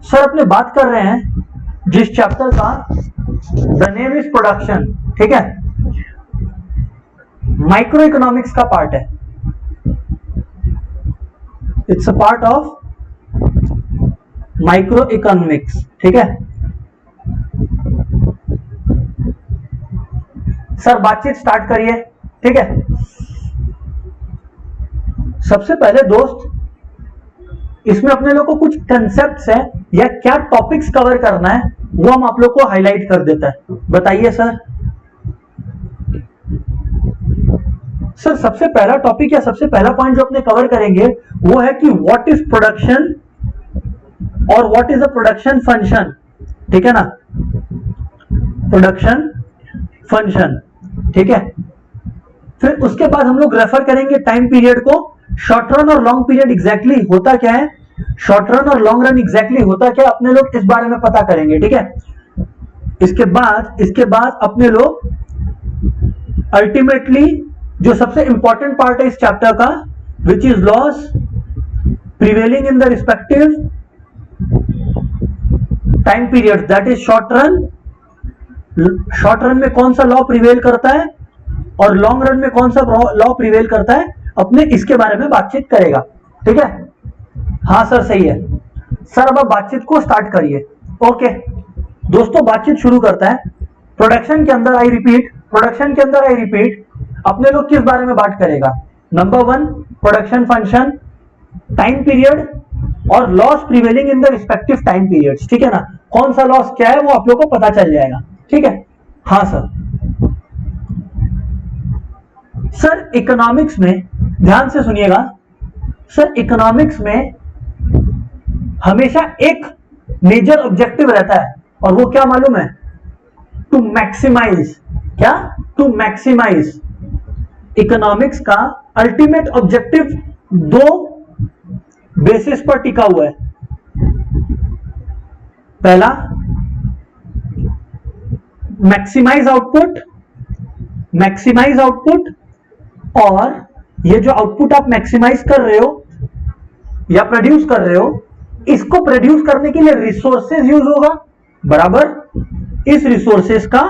Sir अपने बात कर रहे हैं जिस चैप्टर का द नेम इज प्रोडक्शन, ठीक है, माइक्रो इकोनॉमिक्स का पार्ट है। It's a part of micro economics, ठीक है। सर बातचीत स्टार्ट करिए, ठीक है। सबसे पहले दोस्त, इसमें अपने लोग को कुछ कंसेप्ट्स हैं या क्या टॉपिक्स कवर करना है वो हम आप लोग को हाईलाइट कर देता है। बताइए सर। सर सबसे पहला टॉपिक या सबसे पहला पॉइंट जो अपने कवर करेंगे वो है कि व्हाट इज प्रोडक्शन और what is a production function, ठीक है ना। प्रोडक्शन फंक्शन, ठीक है। फिर उसके बाद हम लोग रेफर करेंगे टाइम पीरियड को। शॉर्ट रन और लॉन्ग पीरियड एग्जैक्टली होता क्या है, शॉर्ट रन और लॉन्ग रन एग्जैक्टली होता क्या है, अपने लोग इस बारे में पता करेंगे, ठीक है। इसके बाद अपने लोग अल्टीमेटली जो सबसे इंपॉर्टेंट पार्ट है इस चैप्टर का, which is loss prevailing in the respective time period, that is short run. Short run में कौन सा लॉ प्रिवेल करता है और लॉन्ग रन में कौन सा लॉ प्रिवेल करता है, अपने इसके बारे में बातचीत करेगा, ठीक है। हाँ सर सही है। सर अब आप बातचीत को स्टार्ट करिए। ओके दोस्तों, बातचीत शुरू करता है। प्रोडक्शन के अंदर आई रिपीट अपने लोग किस बारे में बात करेगा। Number 1 production function, time period और laws prevailing in the respective time periods, ठीक है ना। कौन सा लॉस क्या है वो आप लोग को पता चल जाएगा, ठीक है। हाँ सर। सर इकोनॉमिक्स में ध्यान से सुनिएगा, सर इकोनॉमिक्स में हमेशा एक मेजर ऑब्जेक्टिव रहता है और वो क्या मालूम है, टू मैक्सिमाइज। क्या? To maximize. इकोनॉमिक्स का अल्टीमेट ऑब्जेक्टिव 2 बेसिस पर टिका हुआ है। पहला मैक्सिमाइज आउटपुट, और ये जो आउटपुट आप मैक्सिमाइज कर रहे हो या प्रोड्यूस कर रहे हो, इसको प्रोड्यूस करने के लिए रिसोर्सेज यूज होगा, बराबर। इस रिसोर्सेज का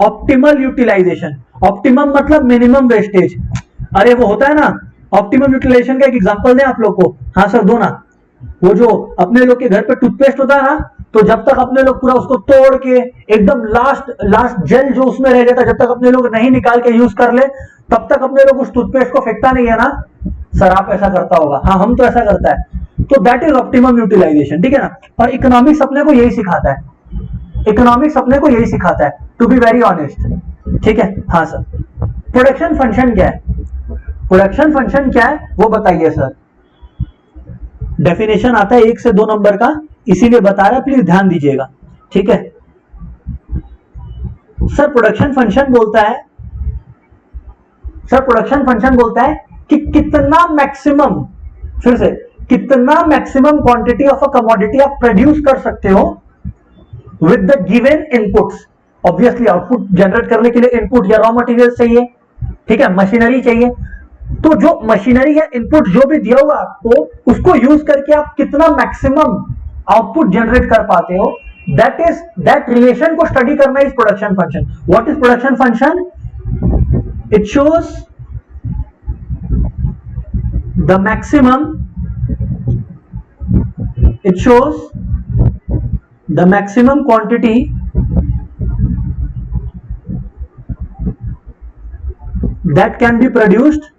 ऑप्टिमल यूटिलाइजेशन, ऑप्टिमम मतलब मिनिमम वेस्टेज। अरे वो होता है ना, ऑप्टिमम यूटिलाइजेशन का एक एग्जांपल दें आप लोग को। हाँ सर दो ना। वो जो अपने लोग के घर पे टूथपेस्ट होता है ना, तो जब तक अपने लोग पूरा उसको तोड़ के एकदम लास्ट जेल जो उसमें रह जाता है, जब तक अपने लोग नहीं निकाल के यूज कर ले, तब तक अपने लोग उस टूथपेस्ट को फेंकता नहीं है ना। सर आप ऐसा करता होगा, हाँ हम तो ऐसा करता है। तो दैट इज ऑप्टिमम यूटिलाइजेशन, ठीक है ना। और इकोनॉमिक्स अपने को यही सिखाता है, टू बी वेरी ऑनेस्ट, ठीक है। हाँ सर। प्रोडक्शन फंक्शन क्या है वो बताइए सर। डेफिनेशन आता है 1 से 2 नंबर का, इसीलिए बता रहा है, प्लीज ध्यान दीजिएगा, ठीक है। सर प्रोडक्शन फंक्शन बोलता है कि कितना मैक्सिमम, फिर से कितना maximum quantity of a commodity आप प्रोड्यूस कर सकते हो with the given inputs. Obviously output generate करने के लिए इनपुट या रॉ मटेरियल चाहिए, ठीक है, मशीनरी चाहिए। तो जो मशीनरी या इनपुट जो भी दिया हुआ आपको, उसको यूज करके आप कितना मैक्सिमम आउटपुट जनरेट कर पाते हो, दैट रिलेशन को स्टडी करना is production function. What is production function? It shows the maximum quantity that can be produced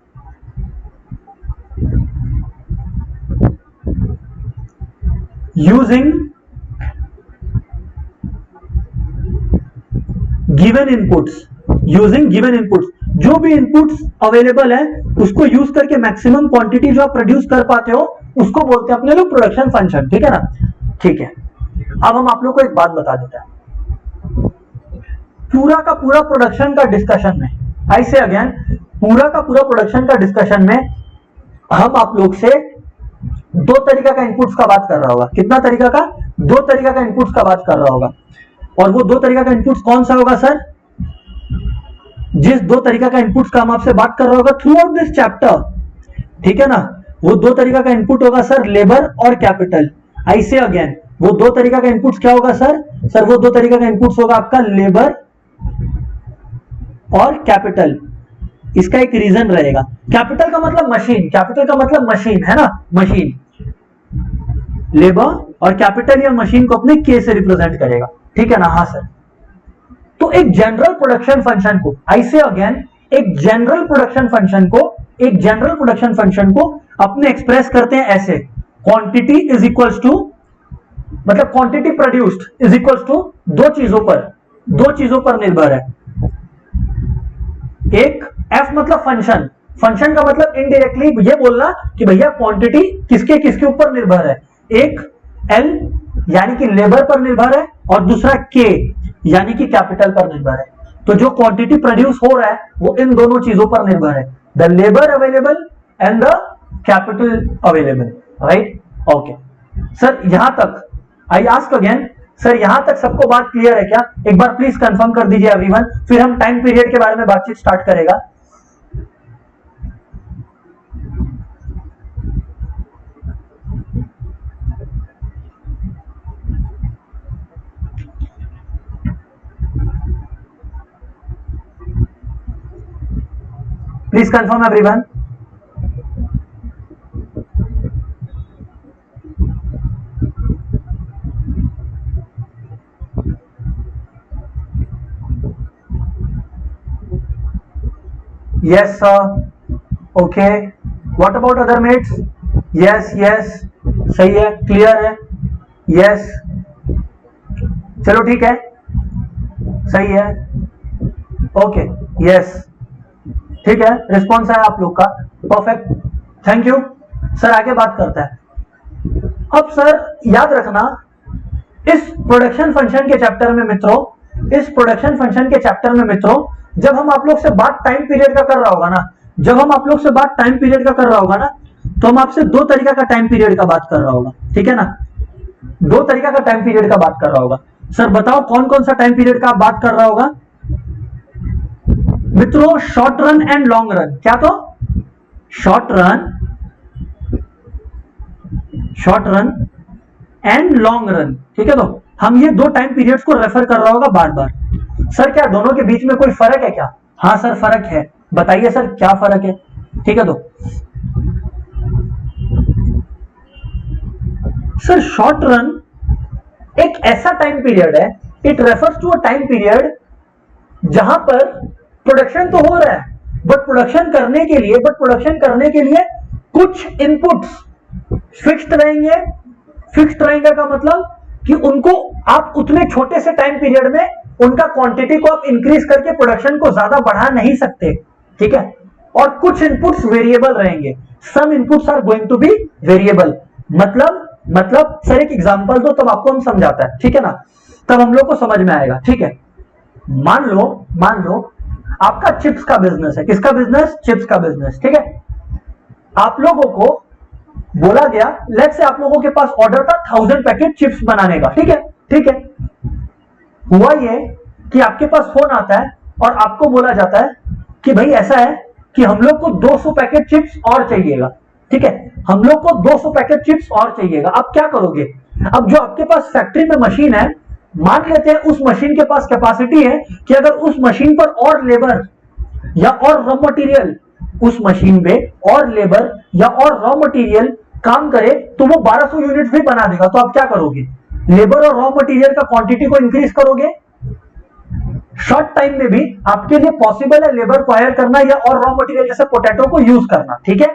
using given inputs। जो भी इनपुट्स अवेलेबल है उसको यूज करके मैक्सिमम क्वांटिटी जो आप प्रोड्यूस कर पाते हो, उसको बोलते हैं अपने लोग प्रोडक्शन फंक्शन, ठीक है ना। ठीक है, अब हम आप लोग को एक बात बता देते हैं। पूरा का पूरा प्रोडक्शन का डिस्कशन में, आई से अगेन, पूरा का पूरा प्रोडक्शन का डिस्कशन में हम आप लोग से 2 तरीका का इनपुट्स का बात कर रहा होगा। कितना तरीका का? 2 तरीका का इनपुट्स का बात कर रहा होगा। और वो 2 तरीका का इनपुट्स कौन सा होगा सर? जिस 2 तरीका का इनपुट्स का हम आपसे बात कर रहा होगा थ्रू आउट दिस चैप्टर, ठीक है ना, वो 2 तरीका का इनपुट होगा सर, लेबर और कैपिटल। आई से अगेन, वो दो तरीका का इनपुट्स क्या होगा सर? सर वो दो तरीका का इनपुट्स होगा आपका लेबर और कैपिटल। इसका एक रीजन रहेगा, कैपिटल का मतलब मशीन, कैपिटल का मतलब मशीन है ना, मशीन। लेबर और कैपिटल या मशीन को अपने के से रिप्रेजेंट करेगा, ठीक है ना? हाँ सर। तो एक जनरल प्रोडक्शन फंक्शन को, आई से अगेन, एक जनरल प्रोडक्शन फंक्शन को, एक जनरल प्रोडक्शन फंक्शन को अपने एक्सप्रेस करते हैं ऐसे, क्वांटिटी इज इक्वल्स टू, मतलब quantity produced is equals to दो चीजों पर निर्भर है। एक एफ मतलब फंक्शन, फंक्शन का मतलब इनडायरेक्टली ये बोलना कि भैया क्वांटिटी किसके किसके ऊपर निर्भर है। एक एल यानी कि लेबर पर निर्भर है और दूसरा के यानी कि कैपिटल पर निर्भर है। तो जो क्वांटिटी प्रोड्यूस हो रहा है वो इन दोनों चीजों पर निर्भर है, the labour available and the capital available, right? Okay sir, यहां तक आई आस्क अगेन, सर यहां तक सबको बात क्लियर है क्या? एक बार प्लीज कंफर्म कर दीजिए एवरीवन, फिर हम टाइम पीरियड के बारे में बातचीत स्टार्ट करेगा। Please confirm everyone. Yes sir, okay, what about other mates? Yes yes, सही है, क्लियर है, yes, चलो ठीक है, सही है, ओके, यस, ठीक है, रिस्पॉन्स है आप लोग का, परफेक्ट, थैंक यू सर। आगे बात करता है। अब सर याद रखना, इस प्रोडक्शन फंक्शन के चैप्टर में मित्रों, इस प्रोडक्शन फंक्शन के चैप्टर में मित्रों, जब हम आप लोग से बात टाइम पीरियड का कर रहा होगा ना, जब हम आप लोग से बात टाइम पीरियड का कर रहा होगा ना, तो हम आपसे दो तरीका का टाइम पीरियड का बात कर रहा होगा, ठीक है ना? दो तरीका का टाइम पीरियड का बात कर रहा होगा। सर बताओ कौन कौन सा टाइम पीरियड का आप बात कर रहा होगा मित्रों? Short run and long run. क्या? तो short run and long run, ठीक है? तो हम ये दो टाइम पीरियड्स को रेफर कर रहा होगा बार बार। सर क्या दोनों के बीच में कोई फर्क है क्या? हाँ सर फर्क है, बताइए सर क्या फर्क है, ठीक है? तो सर शॉर्ट रन एक ऐसा टाइम पीरियड है, it refers to a time period जहां पर प्रोडक्शन तो हो रहा है, बट प्रोडक्शन करने के लिए कुछ इनपुट्स फिक्स्ड रहेंगे। फिक्स्ड रहेंगे का मतलब कि उनको आप उतने छोटे से टाइम पीरियड में उनका क्वांटिटी को आप इंक्रीज करके प्रोडक्शन को ज्यादा बढ़ा नहीं सकते, ठीक है? और कुछ इनपुट्स वेरिएबल रहेंगे, some inputs are going to be variable. मतलब सर एक एग्जांपल दो तब आपको हम समझाता है, ठीक है ना? तब हम लोग को समझ में आएगा, ठीक है? मान लो आपका चिप्स का बिजनेस है। किसका बिजनेस? चिप्स का बिजनेस, ठीक है? आप लोगों को बोला गया, लेट्स से आप लोगों के पास ऑर्डर था 1000 पैकेट चिप्स बनाने का, ठीक है? हुआ ये कि आपके पास फोन आता है और आपको बोला जाता है कि भाई ऐसा है कि हम लोग को 200 पैकेट चिप्स और चाहिएगा, ठीक है? हम लोग को 200 पैकेट चिप्स और चाहिएगा। अब क्या करोगे? अब जो आपके पास फैक्ट्री में मशीन है, मान लेते हैं उस मशीन के पास कैपेसिटी है कि अगर उस मशीन पर और लेबर या और रॉ मटेरियल, उस मशीन पे और लेबर या और रॉ मटेरियल काम करे तो वो 1200 यूनिट भी बना देगा। तो आप क्या करोगे? लेबर और रॉ मटेरियल का क्वांटिटी को इंक्रीज करोगे। शॉर्ट टाइम में भी आपके लिए पॉसिबल है लेबर को हायर करना या और रॉ मटेरियल जैसे पोटैटो को यूज करना, ठीक है?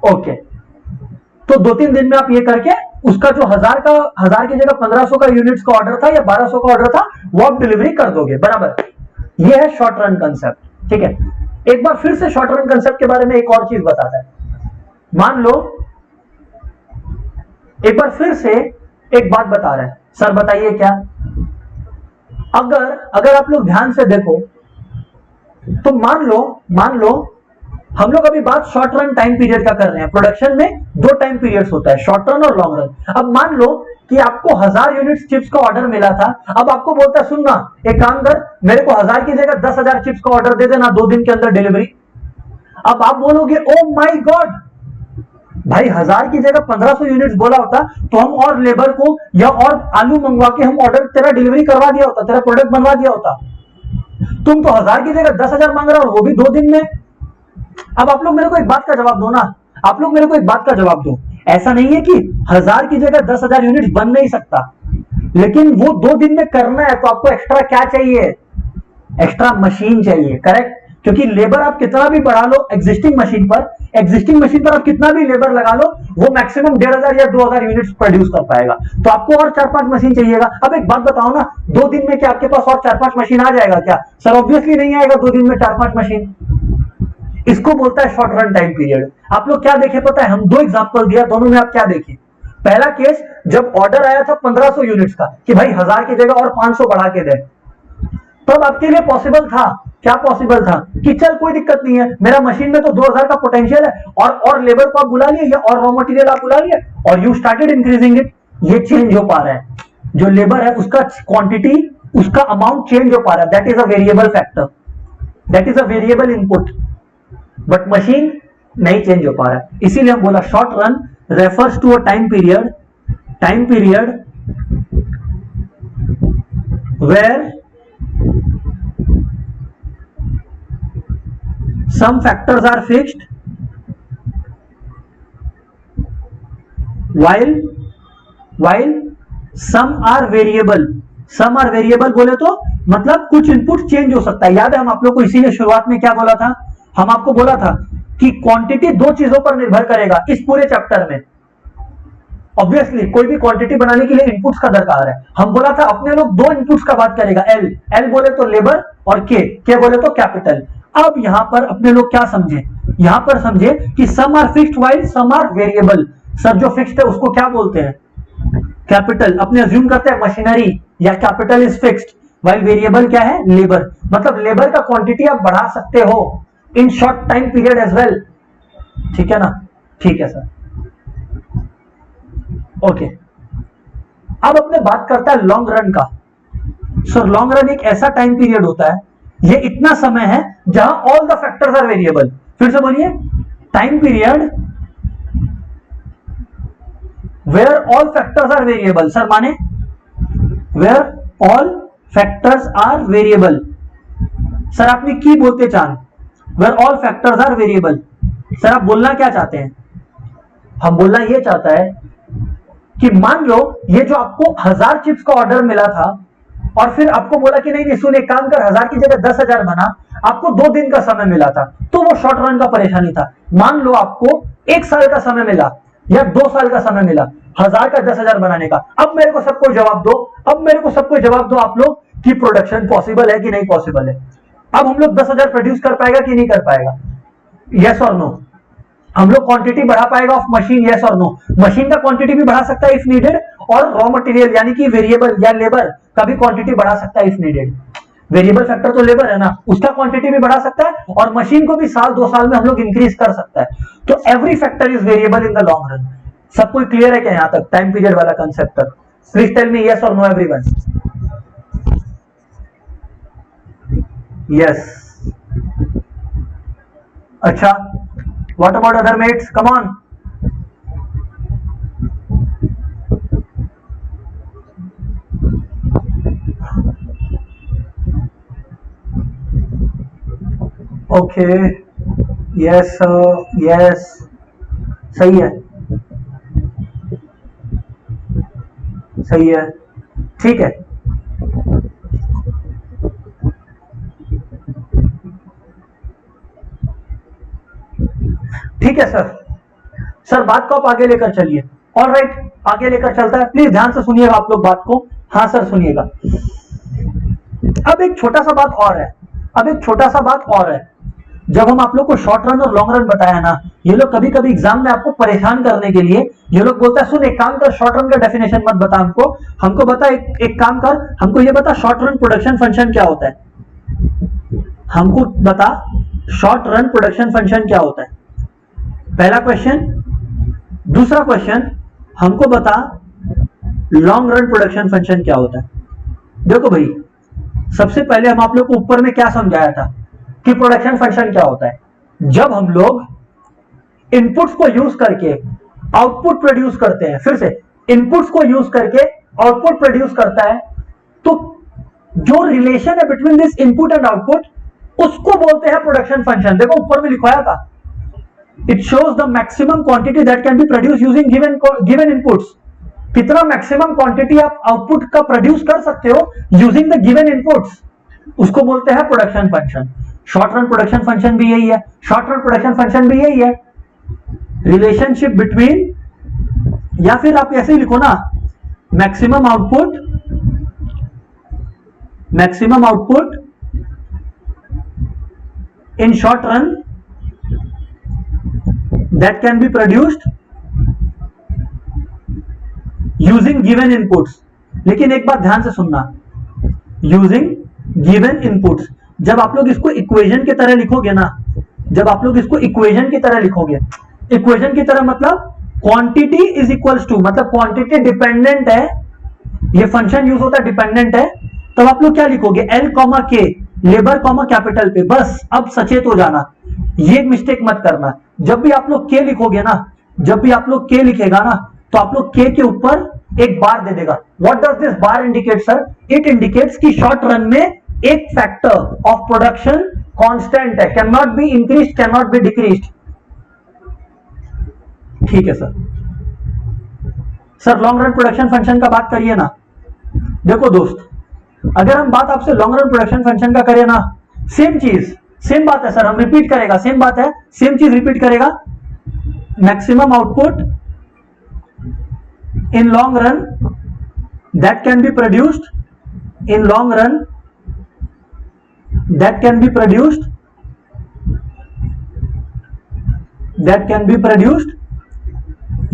ओके, तो 2-3 दिन में आप ये करके उसका जो 1000 की जगह 1500 का यूनिट्स का ऑर्डर था या 1200 का ऑर्डर था वो आप डिलीवरी कर दोगे, बराबर? ये है शॉर्ट रन कंसेप्ट, ठीक है? एक बार फिर से शॉर्ट रन कंसेप्ट के बारे में एक और चीज बताता है। मान लो एक बार फिर से एक बात बता रहा है, सर बताइए क्या? अगर आप लोग ध्यान से देखो तो मान लो हम लोग अभी बात शॉर्ट रन टाइम पीरियड का कर रहे हैं। प्रोडक्शन में दो टाइम पीरियड्स होता है, शॉर्ट रन और लॉन्ग रन। अब मान लो कि आपको 1000 यूनिट चिप्स का ऑर्डर मिला था। अब आपको बोलता है सुनना, एक काम कर, मेरे को 1000 की जगह 10,000 चिप्स का ऑर्डर दे देना 2 दिन के अंदर डिलीवरी। अब आप बोलोगे ओ माय गॉड, भाई 1000 की जगह 1500 यूनिट्स बोला होता तो हम और लेबर को या और आलू मंगवा के हम ऑर्डर तेरा डिलीवरी करवा दिया होता, तेरा प्रोडक्ट बनवा दिया होता। तुम तो 1000 की जगह 10,000 मांग रहे हो, वो भी 2 दिन में। अब आप लोग मेरे को एक बात का जवाब दो ना, आप लोग मेरे को एक बात का जवाब दो। ऐसा नहीं है कि 1000 की जगह 10,000 यूनिट बन नहीं सकता, लेकिन वो 2 दिन में करना है तो आपको एक्स्ट्रा क्या चाहिए? एक्स्ट्रा मशीन चाहिए, करेक्ट। क्योंकि लेबर आप कितना भी बढ़ा लो एग्जिस्टिंग मशीन पर आप कितना भी लेबर लगा लो, वो मैक्सिमम 1500 या 2000 यूनिट्स प्रोड्यूस कर पाएगा। तो आपको और 4-5 मशीन चाहिएगा। अब एक बात बताओ ना, 2 दिन में क्या आपके पास और 4-5 मशीन आ जाएगा क्या? सर ऑब्वियसली नहीं आएगा 2 दिन में 4-5 मशीन। इसको बोलता है शॉर्ट रन टाइम पीरियड। आप लोग क्या देखे पता है? हम 2 एग्जांपल दिया, दोनों में आप क्या देखे? पहला केस जब ऑर्डर आया था 1500 यूनिट्स का कि भाई 1000 की जगह और 500 बढ़ा के दे, तब आपके लिए पॉसिबल था, क्या पॉसिबल था कि चल कोई दिक्कत नहीं है, मेरा मशीन में तो 2000 का पोटेंशियल है और लेबर को आप बुला लिए या और रॉ मटेरियल आप बुला लिए और यू स्टार्टेड इंक्रीजिंग इट। ये चेंज हो पा रहा है, जो लेबर है उसका क्वांटिटी, उसका अमाउंट चेंज हो पा रहा है। That is a variable factor, that is a variable input, but machine नहीं चेंज हो पा रहा है। इसीलिए हम बोला short run refers to a time period where some factors are fixed while some are variable बोले तो मतलब कुछ इनपुट चेंज हो सकता है। याद है हम आप लोग को इसीलिए शुरुआत में क्या बोला था? हम आपको बोला था कि क्वांटिटी 2 चीजों पर निर्भर करेगा इस पूरे चैप्टर में। ऑब्वियसली कोई भी क्वांटिटी बनाने के लिए इनपुट्स का दरकार है। हम बोला था अपने लोग 2 इनपुट्स का बात करेगा, एल बोले तो लेबर और के बोले तो कैपिटल। अब यहां पर अपने लोग क्या समझे? यहां पर समझे कि some are fixed while some are variable. Sir जो फिक्स्ड है उसको क्या बोलते हैं? कैपिटल। अपने अज्यूम करते हैं मशीनरी या capital is fixed, while variable क्या है? लेबर। मतलब लेबर का क्वांटिटी आप बढ़ा सकते हो in short time period as well. ठीक है ना? ठीक है सर, ओके। अब अपने बात करता है लॉन्ग रन का। सर लॉन्ग रन एक ऐसा टाइम पीरियड होता है, ये इतना समय है जहां all the factors are variable. फिर से बोलिए, time period where all factors are variable. Sir माने where all factors are variable. Sir आपने की बोलते चांद, where all factors are variable. Sir आप बोलना क्या चाहते हैं? हम बोलना ये चाहता है कि मान लो ये जो आपको 1000 चिप्स का ऑर्डर मिला था और फिर आपको बोला कि नहीं सुन एक काम कर, 1000 की जगह 10,000 बना, आपको 2 दिन का समय मिला था, तो वो शॉर्ट रन का परेशानी था। मान लो आपको 1 साल का समय मिला या 2 साल का समय मिला 1000 का 10,000 बनाने का। अब मेरे को सबको जवाब दो आप लोग कि प्रोडक्शन पॉसिबल है कि नहीं पॉसिबल है। अब हम लोग 10,000 प्रोड्यूस कर पाएगा कि नहीं कर पाएगा? यस और नो। हम लोग क्वांटिटी बढ़ा पाएगा ऑफ मशीन? यस और नो। मशीन का क्वांटिटी भी बढ़ा सकता है इफ नीडेड, और रॉ मटेरियल यानी कि वेरिएबल या लेबर का भी क्वांटिटी बढ़ा सकता है इफ नीडेड। वेरिएबल फैक्टर तो लेबर है ना, उसका क्वांटिटी भी बढ़ा सकता है और मशीन को भी 1-2 साल में हम लोग इंक्रीज कर सकता है। तो every factor is variable in the long run. सब कोई क्लियर है क्या यहां तक टाइम पीरियड वाला कंसेप्ट तक? प्लीज टेल मी यस और नो एवरीवन। यस, अच्छा, what about other mates? Come on. Okay, yes yes, सही है, सही है, ठीक है। ठीक है सर, सर बात को आप आगे लेकर चलिए। ऑल राइट, आगे लेकर चलता है। प्लीज ध्यान से सुनिएगा आप लोग बात को। हाँ सर सुनिएगा। अब एक छोटा सा बात और है, जब हम आप लोग को शॉर्ट रन और लॉन्ग रन बताया ना, ये लोग कभी कभी एग्जाम में आपको परेशान करने के लिए ये लोग बोलता है सुन एक काम कर, शॉर्ट रन का डेफिनेशन मत बता हमको बता, एक काम कर, हमको ये बता शॉर्ट रन प्रोडक्शन फंक्शन क्या होता है। हमको बता शॉर्ट रन प्रोडक्शन फंक्शन क्या होता है, पहला क्वेश्चन। दूसरा क्वेश्चन, हमको बता लॉन्ग रन प्रोडक्शन फंक्शन क्या होता है। देखो भाई, सबसे पहले हम आप लोग को ऊपर में क्या समझाया था कि प्रोडक्शन फंक्शन क्या होता है। जब हम लोग इनपुट्स को यूज करके आउटपुट प्रोड्यूस करते हैं, फिर से इनपुट्स को यूज करके आउटपुट प्रोड्यूस करता है, तो जो रिलेशन है between this input and output उसको बोलते हैं प्रोडक्शन फंक्शन। देखो ऊपर में लिखवाया था, it shows the maximum quantity that can be produce using given inputs. कितना मैक्सिमम क्वांटिटी आप आउटपुट का प्रोड्यूस कर सकते हो यूजिंग द गिवन इनपुट्स, उसको बोलते हैं production function. Short run production function भी यही है, शॉर्ट रन प्रोडक्शन फंक्शन भी यही है, रिलेशनशिप बिटवीन, या फिर आप ऐसे ही लिखो ना, maximum output in short run that can be produced using given inputs. लेकिन एक बात ध्यान से सुनना, यूजिंग गिवन इनपुट्स, जब आप लोग इसको इक्वेशन की तरह लिखोगे ना, जब आप लोग इसको इक्वेशन की तरह लिखोगे, इक्वेशन की तरह मतलब क्वांटिटी इज इक्वल्स टू, मतलब क्वांटिटी डिपेंडेंट है, ये फंक्शन यूज होता है डिपेंडेंट है, तब आप लोग क्या लिखोगे, एल कॉमा के, लेबर कॉमा कैपिटल पे। बस अब सचेत हो जाना, ये मिस्टेक मत करना। जब भी आप लोग के लिखोगे ना, जब भी आप लोग के लिखेगा ना, तो आप लोग के ऊपर एक बार दे देगा। What does this bar indicate sir? It indicates कि शॉर्ट रन में एक फैक्टर ऑफ प्रोडक्शन कांस्टेंट है, can not be increased, can not B decreased. ठीक है sir. Sir long run production function का बात करिए ना। देखो दोस्त, अगर हम बात आपसे लॉन्ग रन प्रोडक्शन फंक्शन का करें ना, सेम चीज, सेम बात है सर, हम रिपीट करेगा, सेम बात है, सेम चीज रिपीट करेगा। Maximum output in long run that can be produced, in long run that can be produced, that can be produced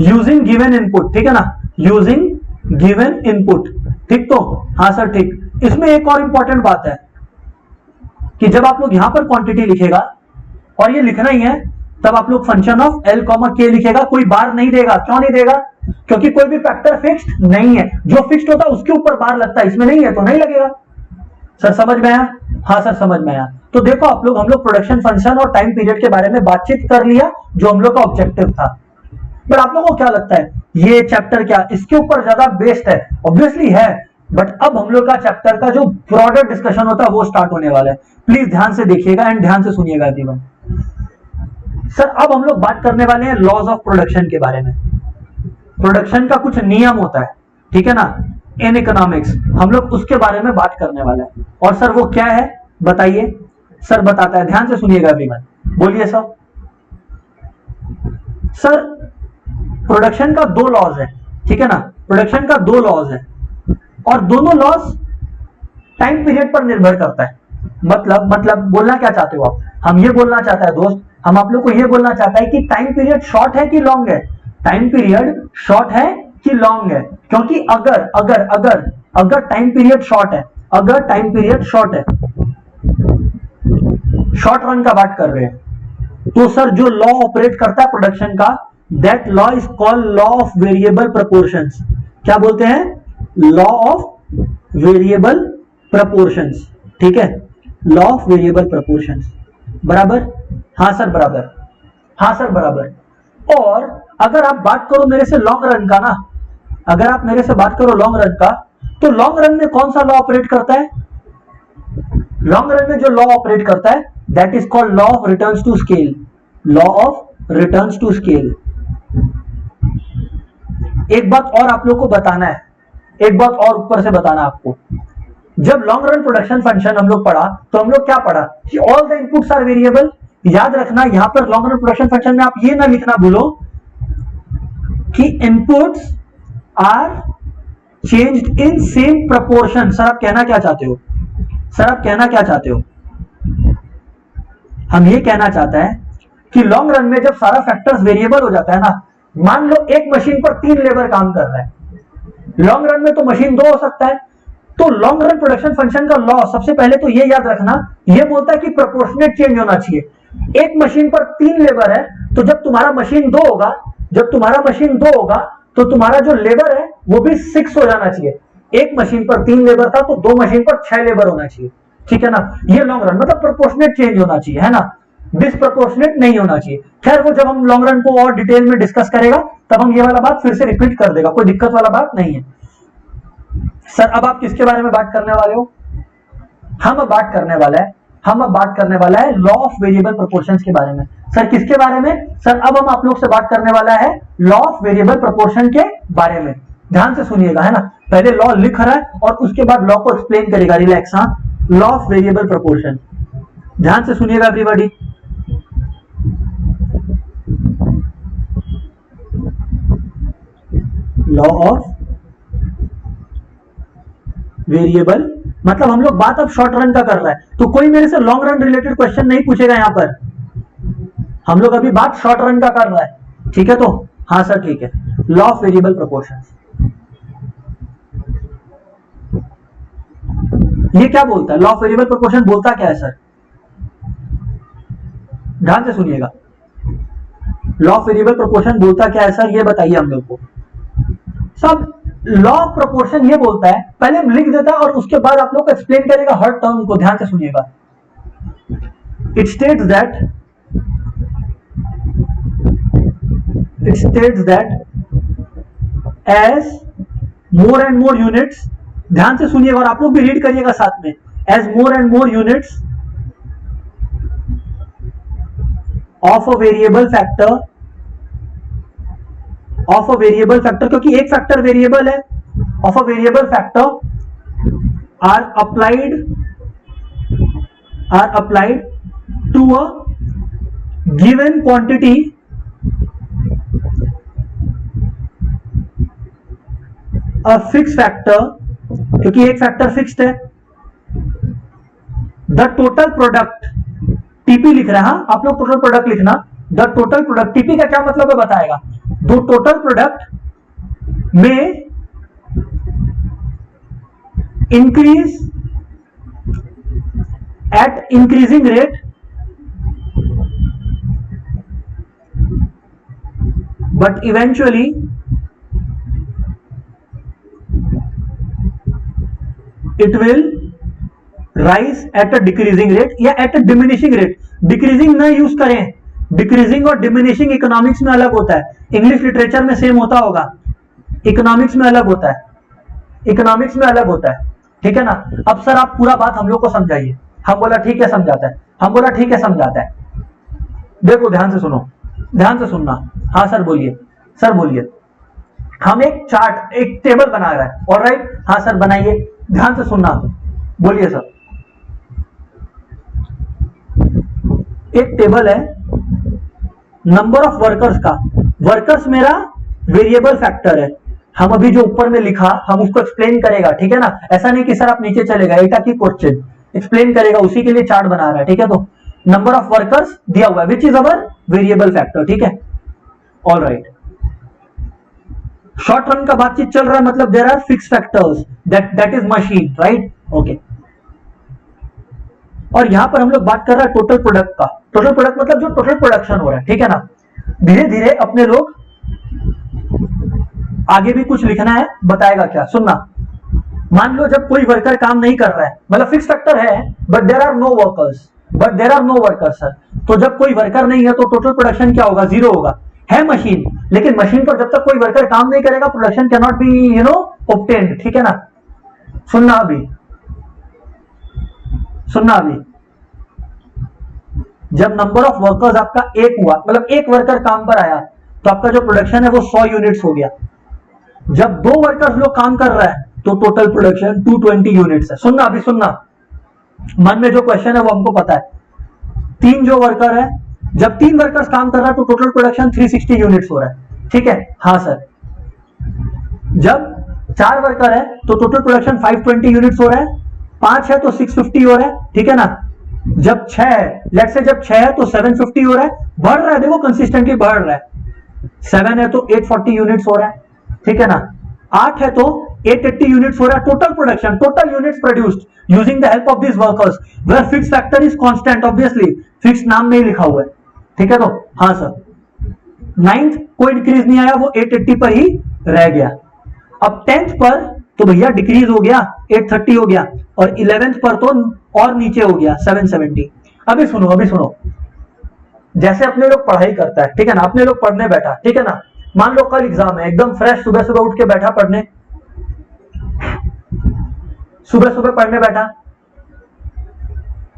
using given input. ठीक है ना, यूजिंग गिवन इनपुट। ठीक, तो हाँ सर ठीक। इसमें एक और इंपॉर्टेंट बात है कि जब आप लोग यहां पर क्वांटिटी लिखेगा, और ये लिखना ही है, तब आप लोग फंक्शन ऑफ एल कॉमा के लिखेगा, कोई बार नहीं देगा। क्यों नहीं देगा? क्योंकि कोई भी फैक्टर फिक्स्ड नहीं है, जो फिक्स्ड होता है उसके ऊपर बार लगता है, इसमें नहीं है तो नहीं लगेगा। सर समझ में आया? हाँ सर समझ में आया। तो देखो आप लोग, हम लोग प्रोडक्शन फंक्शन और टाइम पीरियड के बारे में बातचीत कर लिया, जो हम लोग का ऑब्जेक्टिव था। बट आप लोगों को क्या लगता है, ये चैप्टर क्या इसके ऊपर ज्यादा बेस्ड है? ऑब्वियसली है, बट अब हम लोग का चैप्टर का जो ब्रॉडर डिस्कशन होता है वो स्टार्ट होने वाला है। प्लीज ध्यान से देखिएगा एंड ध्यान से सुनिएगा एवरीवन। सर अब हम लोग बात करने वाले हैं लॉज ऑफ प्रोडक्शन के बारे में। प्रोडक्शन का कुछ नियम होता है, ठीक है ना, इन इकोनॉमिक्स, हम लोग उसके बारे में बात करने वाले हैं। और सर वो क्या है बताइए? सर बताता है, ध्यान से सुनिएगा एवरीवन, बोलिए सर। सर प्रोडक्शन का दो लॉज है, ठीक है ना, प्रोडक्शन का दो लॉज है, और दोनों लॉज टाइम पीरियड पर निर्भर करता है। मतलब बोलना क्या चाहते हो आप? हम ये बोलना चाहता है दोस्त, हम आप लोग को ये बोलना चाहता है कि टाइम पीरियड शॉर्ट है कि लॉन्ग है, टाइम पीरियड शॉर्ट है कि लॉन्ग है। क्योंकि अगर अगर अगर अगर टाइम पीरियड शॉर्ट है, अगर टाइम पीरियड शॉर्ट है, शॉर्ट रन का बात कर रहे हैं, तो सर जो लॉ ऑपरेट करता है प्रोडक्शन का, that law is called law of variable proportions. क्या बोलते हैं? Law of variable proportions. ठीक है, लॉ ऑफ वेरिएबल प्रपोर्शंस, बराबर? हाँ सर बराबर, हाँ सर बराबर। और अगर आप बात करो मेरे से लॉन्ग रन का ना, अगर आप मेरे से बात करो लॉन्ग रन का, तो लॉन्ग रन में कौन सा लॉ ऑपरेट करता है? लॉन्ग रन में जो लॉ ऑपरेट करता है that is called law of returns to scale, law of returns to scale. एक बात और आप लोग को बताना है, एक बात और ऊपर से बताना आपको। जब लॉन्ग रन प्रोडक्शन फंक्शन हम लोग पढ़ा, तो हम लोग क्या पढ़ा कि all the inputs are variable. याद रखना, यहां पर लॉन्ग रन प्रोडक्शन फंक्शन में आप ये ना लिखना भूलो कि inputs are changed in same proportion. Sir आप कहना क्या चाहते हो? सर आप कहना क्या चाहते हो? हम ये कहना चाहता है कि लॉन्ग रन में जब सारा फैक्टर्स वेरिएबल हो जाता है ना, मान लो एक मशीन पर 3 लेबर काम कर रहा है, लॉन्ग रन में तो मशीन 2 हो सकता है। तो लॉन्ग रन प्रोडक्शन फंक्शन का लॉ सबसे पहले तो ये याद रखना, ये बोलता है कि प्रोपोर्शनेट चेंज होना चाहिए। एक मशीन पर 3 लेबर है, तो जब तुम्हारा मशीन 2 होगा, जब तुम्हारा मशीन 2 होगा, तो तुम्हारा जो लेबर है वो भी 6 हो जाना चाहिए। एक मशीन पर 3 लेबर था, तो 2 मशीन पर 6 लेबर होना चाहिए। ठीक है ना, ये लॉन्ग रन मतलब प्रोपोर्शनेट चेंज होना चाहिए, है ना। डिसप्रपोर्शनेट नहीं होना चाहिए। खैर वो जब हम लॉन्ग रन को और डिटेल में डिस्कस करेगा तब हम ये वाला बात फिर से रिपीट कर देगा, कोई दिक्कत वाला बात नहीं है। सर अब आप किसके बारे में बात करने वाले हो? हम अब बात करने वाला है लॉ ऑफ वेरिएबल प्रोपोर्शंस के बारे में। सर किसके बारे में? सर अब हम आप लोग से बात करने वाला है लॉ ऑफ वेरिएबल प्रोपोर्शन के बारे में। ध्यान से सुनिएगा, है ना, पहले लॉ लिख रहा है और उसके बाद लॉ को एक्सप्लेन करेगा। रिलैक्स, हाँ, लॉ ऑफ वेरिएबल प्रोपोर्शन, ध्यान से सुनिएगा एवरीबॉडी। लॉ ऑफ वेरिएबल मतलब हम लोग बात अब शॉर्ट रन का कर रहा है, तो कोई मेरे से लॉन्ग रन रिलेटेड क्वेश्चन नहीं पूछेगा यहां पर। हम लोग अभी बात शॉर्ट रन का कर रहा है, ठीक है? तो हाँ सर ठीक है। लॉ ऑफ वेरिएबल प्रोपोर्शन ये क्या बोलता है? लॉ ऑफ वेरिएबल प्रोपोर्शन बोलता क्या है सर? ध्यान से सुनिएगा, लॉ ऑफ वेरिएबल प्रोपोर्शन बोलता क्या है सर, ये बताइए हम लोग को। सब लॉ ऑफ प्रोपोर्शन ये बोलता है, पहले हम लिख देता है और उसके बाद आप लोग को एक्सप्लेन करेगा हर टर्म को। ध्यान से सुनिएगा। It states that as more and more units, ध्यान से सुनिएगा और आप लोग भी रीड करिएगा साथ में, as more and more units of a variable factor, क्योंकि एक फैक्टर वेरिएबल है, of a variable factor are applied to a given quantity a fix factor, क्योंकि एक फैक्टर फिक्स्ड है, द टोटल प्रोडक्ट, टीपी लिख रहा है, आप लोग टोटल प्रोडक्ट लिखना, द टोटल प्रोडक्ट, टीपी का क्या मतलब है बताएगा, दो टोटल प्रोडक्ट में increase at increasing rate but eventually it will rise at a decreasing rate या at a diminishing rate. Decreasing ना यूज करें, डिक्रीजिंग और डिमिनिशिंग इकोनॉमिक्स में अलग होता है, इंग्लिश लिटरेचर में सेम होता होगा, इकोनॉमिक्स में अलग होता है, इकोनॉमिक्स में अलग होता है, ठीक है ना। अब सर आप पूरा बात हम लोग को समझाइए। हम बोला ठीक है समझाता है, हम बोला ठीक है समझाता है। देखो ध्यान से सुनो, ध्यान से सुनना। हाँ सर बोलिए, सर बोलिए। हम एक चार्ट, एक टेबल बना रहे हैं, ऑलराइट? हाँ सर बनाइए, ध्यान से सुनना, बोलिए सर। एक टेबल है नंबर ऑफ वर्कर्स का, वर्कर्स मेरा वेरिएबल फैक्टर है। हम अभी जो ऊपर में लिखा हम उसको एक्सप्लेन करेगा, ठीक है ना। ऐसा नहीं कि सर आप नीचे चलेगा, एटा की क्वेश्चन एक्सप्लेन करेगा, उसी के लिए चार्ट बना रहा है, ठीक है। तो नंबर ऑफ वर्कर्स दिया हुआ है which is our variable factor, ठीक है, ऑल राइट। शॉर्ट रन का बातचीत चल रहा है, मतलब there are fix factors, that is machine, right, okay. और यहां पर हम लोग बात कर रहे हैं टोटल प्रोडक्ट का। टोटल प्रोडक्ट मतलब जो टोटल प्रोडक्शन हो रहा है, ठीक है ना। धीरे धीरे अपने लोग आगे भी कुछ लिखना है, बताएगा क्या, सुनना। मान लो जब कोई वर्कर काम नहीं कर रहा है, मतलब फिक्स फैक्टर है but there are no workers, sir. तो जब कोई वर्कर नहीं है तो टोटल प्रोडक्शन क्या होगा, जीरो होगा। है मशीन, लेकिन मशीन पर जब तक कोई वर्कर काम नहीं करेगा production can not B obtained, ठीक है ना। सुनना अभी, सुनना अभी। जब नंबर ऑफ वर्कर्स आपका एक हुआ, मतलब एक वर्कर काम पर आया, तो आपका जो प्रोडक्शन है वो 100 यूनिट्स हो गया। जब दो वर्कर्स लोग काम कर रहा है तो टोटल प्रोडक्शन 220 यूनिट्स है। सुनना अभी, सुनना। मन में जो क्वेश्चन है वो हमको पता है। तीन जो वर्कर है, जब तीन वर्कर्स काम कर रहा है तो टोटल प्रोडक्शन 360 यूनिट्स हो रहा है, ठीक है, हाँ सर। जब चार वर्कर है तो टोटल प्रोडक्शन 520 यूनिट्स हो रहा है, पांच है तो 650 हो रहा है, ठीक है ना। जब 6 है, लेट्स से जब 6 है तो 750 हो रहा है, बढ़ रहा है, देखो कंसिस्टेंटली बढ़ रहा है। 7 है तो 840 यूनिट्स हो रहा है, ठीक है ना। 8 है तो 880 यूनिट्स हो रहा है। Total production, total units produced using the help of this workers where fix factor is constant, obviously fix नाम में ही लिखा हुआ है, ठीक है। तो हाँ सर। 9th कोई डिक्रीज नहीं आया, वो 880 पर ही रह गया। अब 10th पर तो भैया डिक्रीज हो गया, 830 हो गया, और 11th पर तो और नीचे हो गया 770। अभी सुनो, अभी सुनो। जैसे अपने लोग पढ़ाई करता है, ठीक है ना, अपने लोग पढ़ने बैठा, ठीक है ना, मान लो कल एग्जाम है, एकदम फ्रेश सुबह सुबह उठ के बैठा पढ़ने, सुबह सुबह पढ़ने बैठा,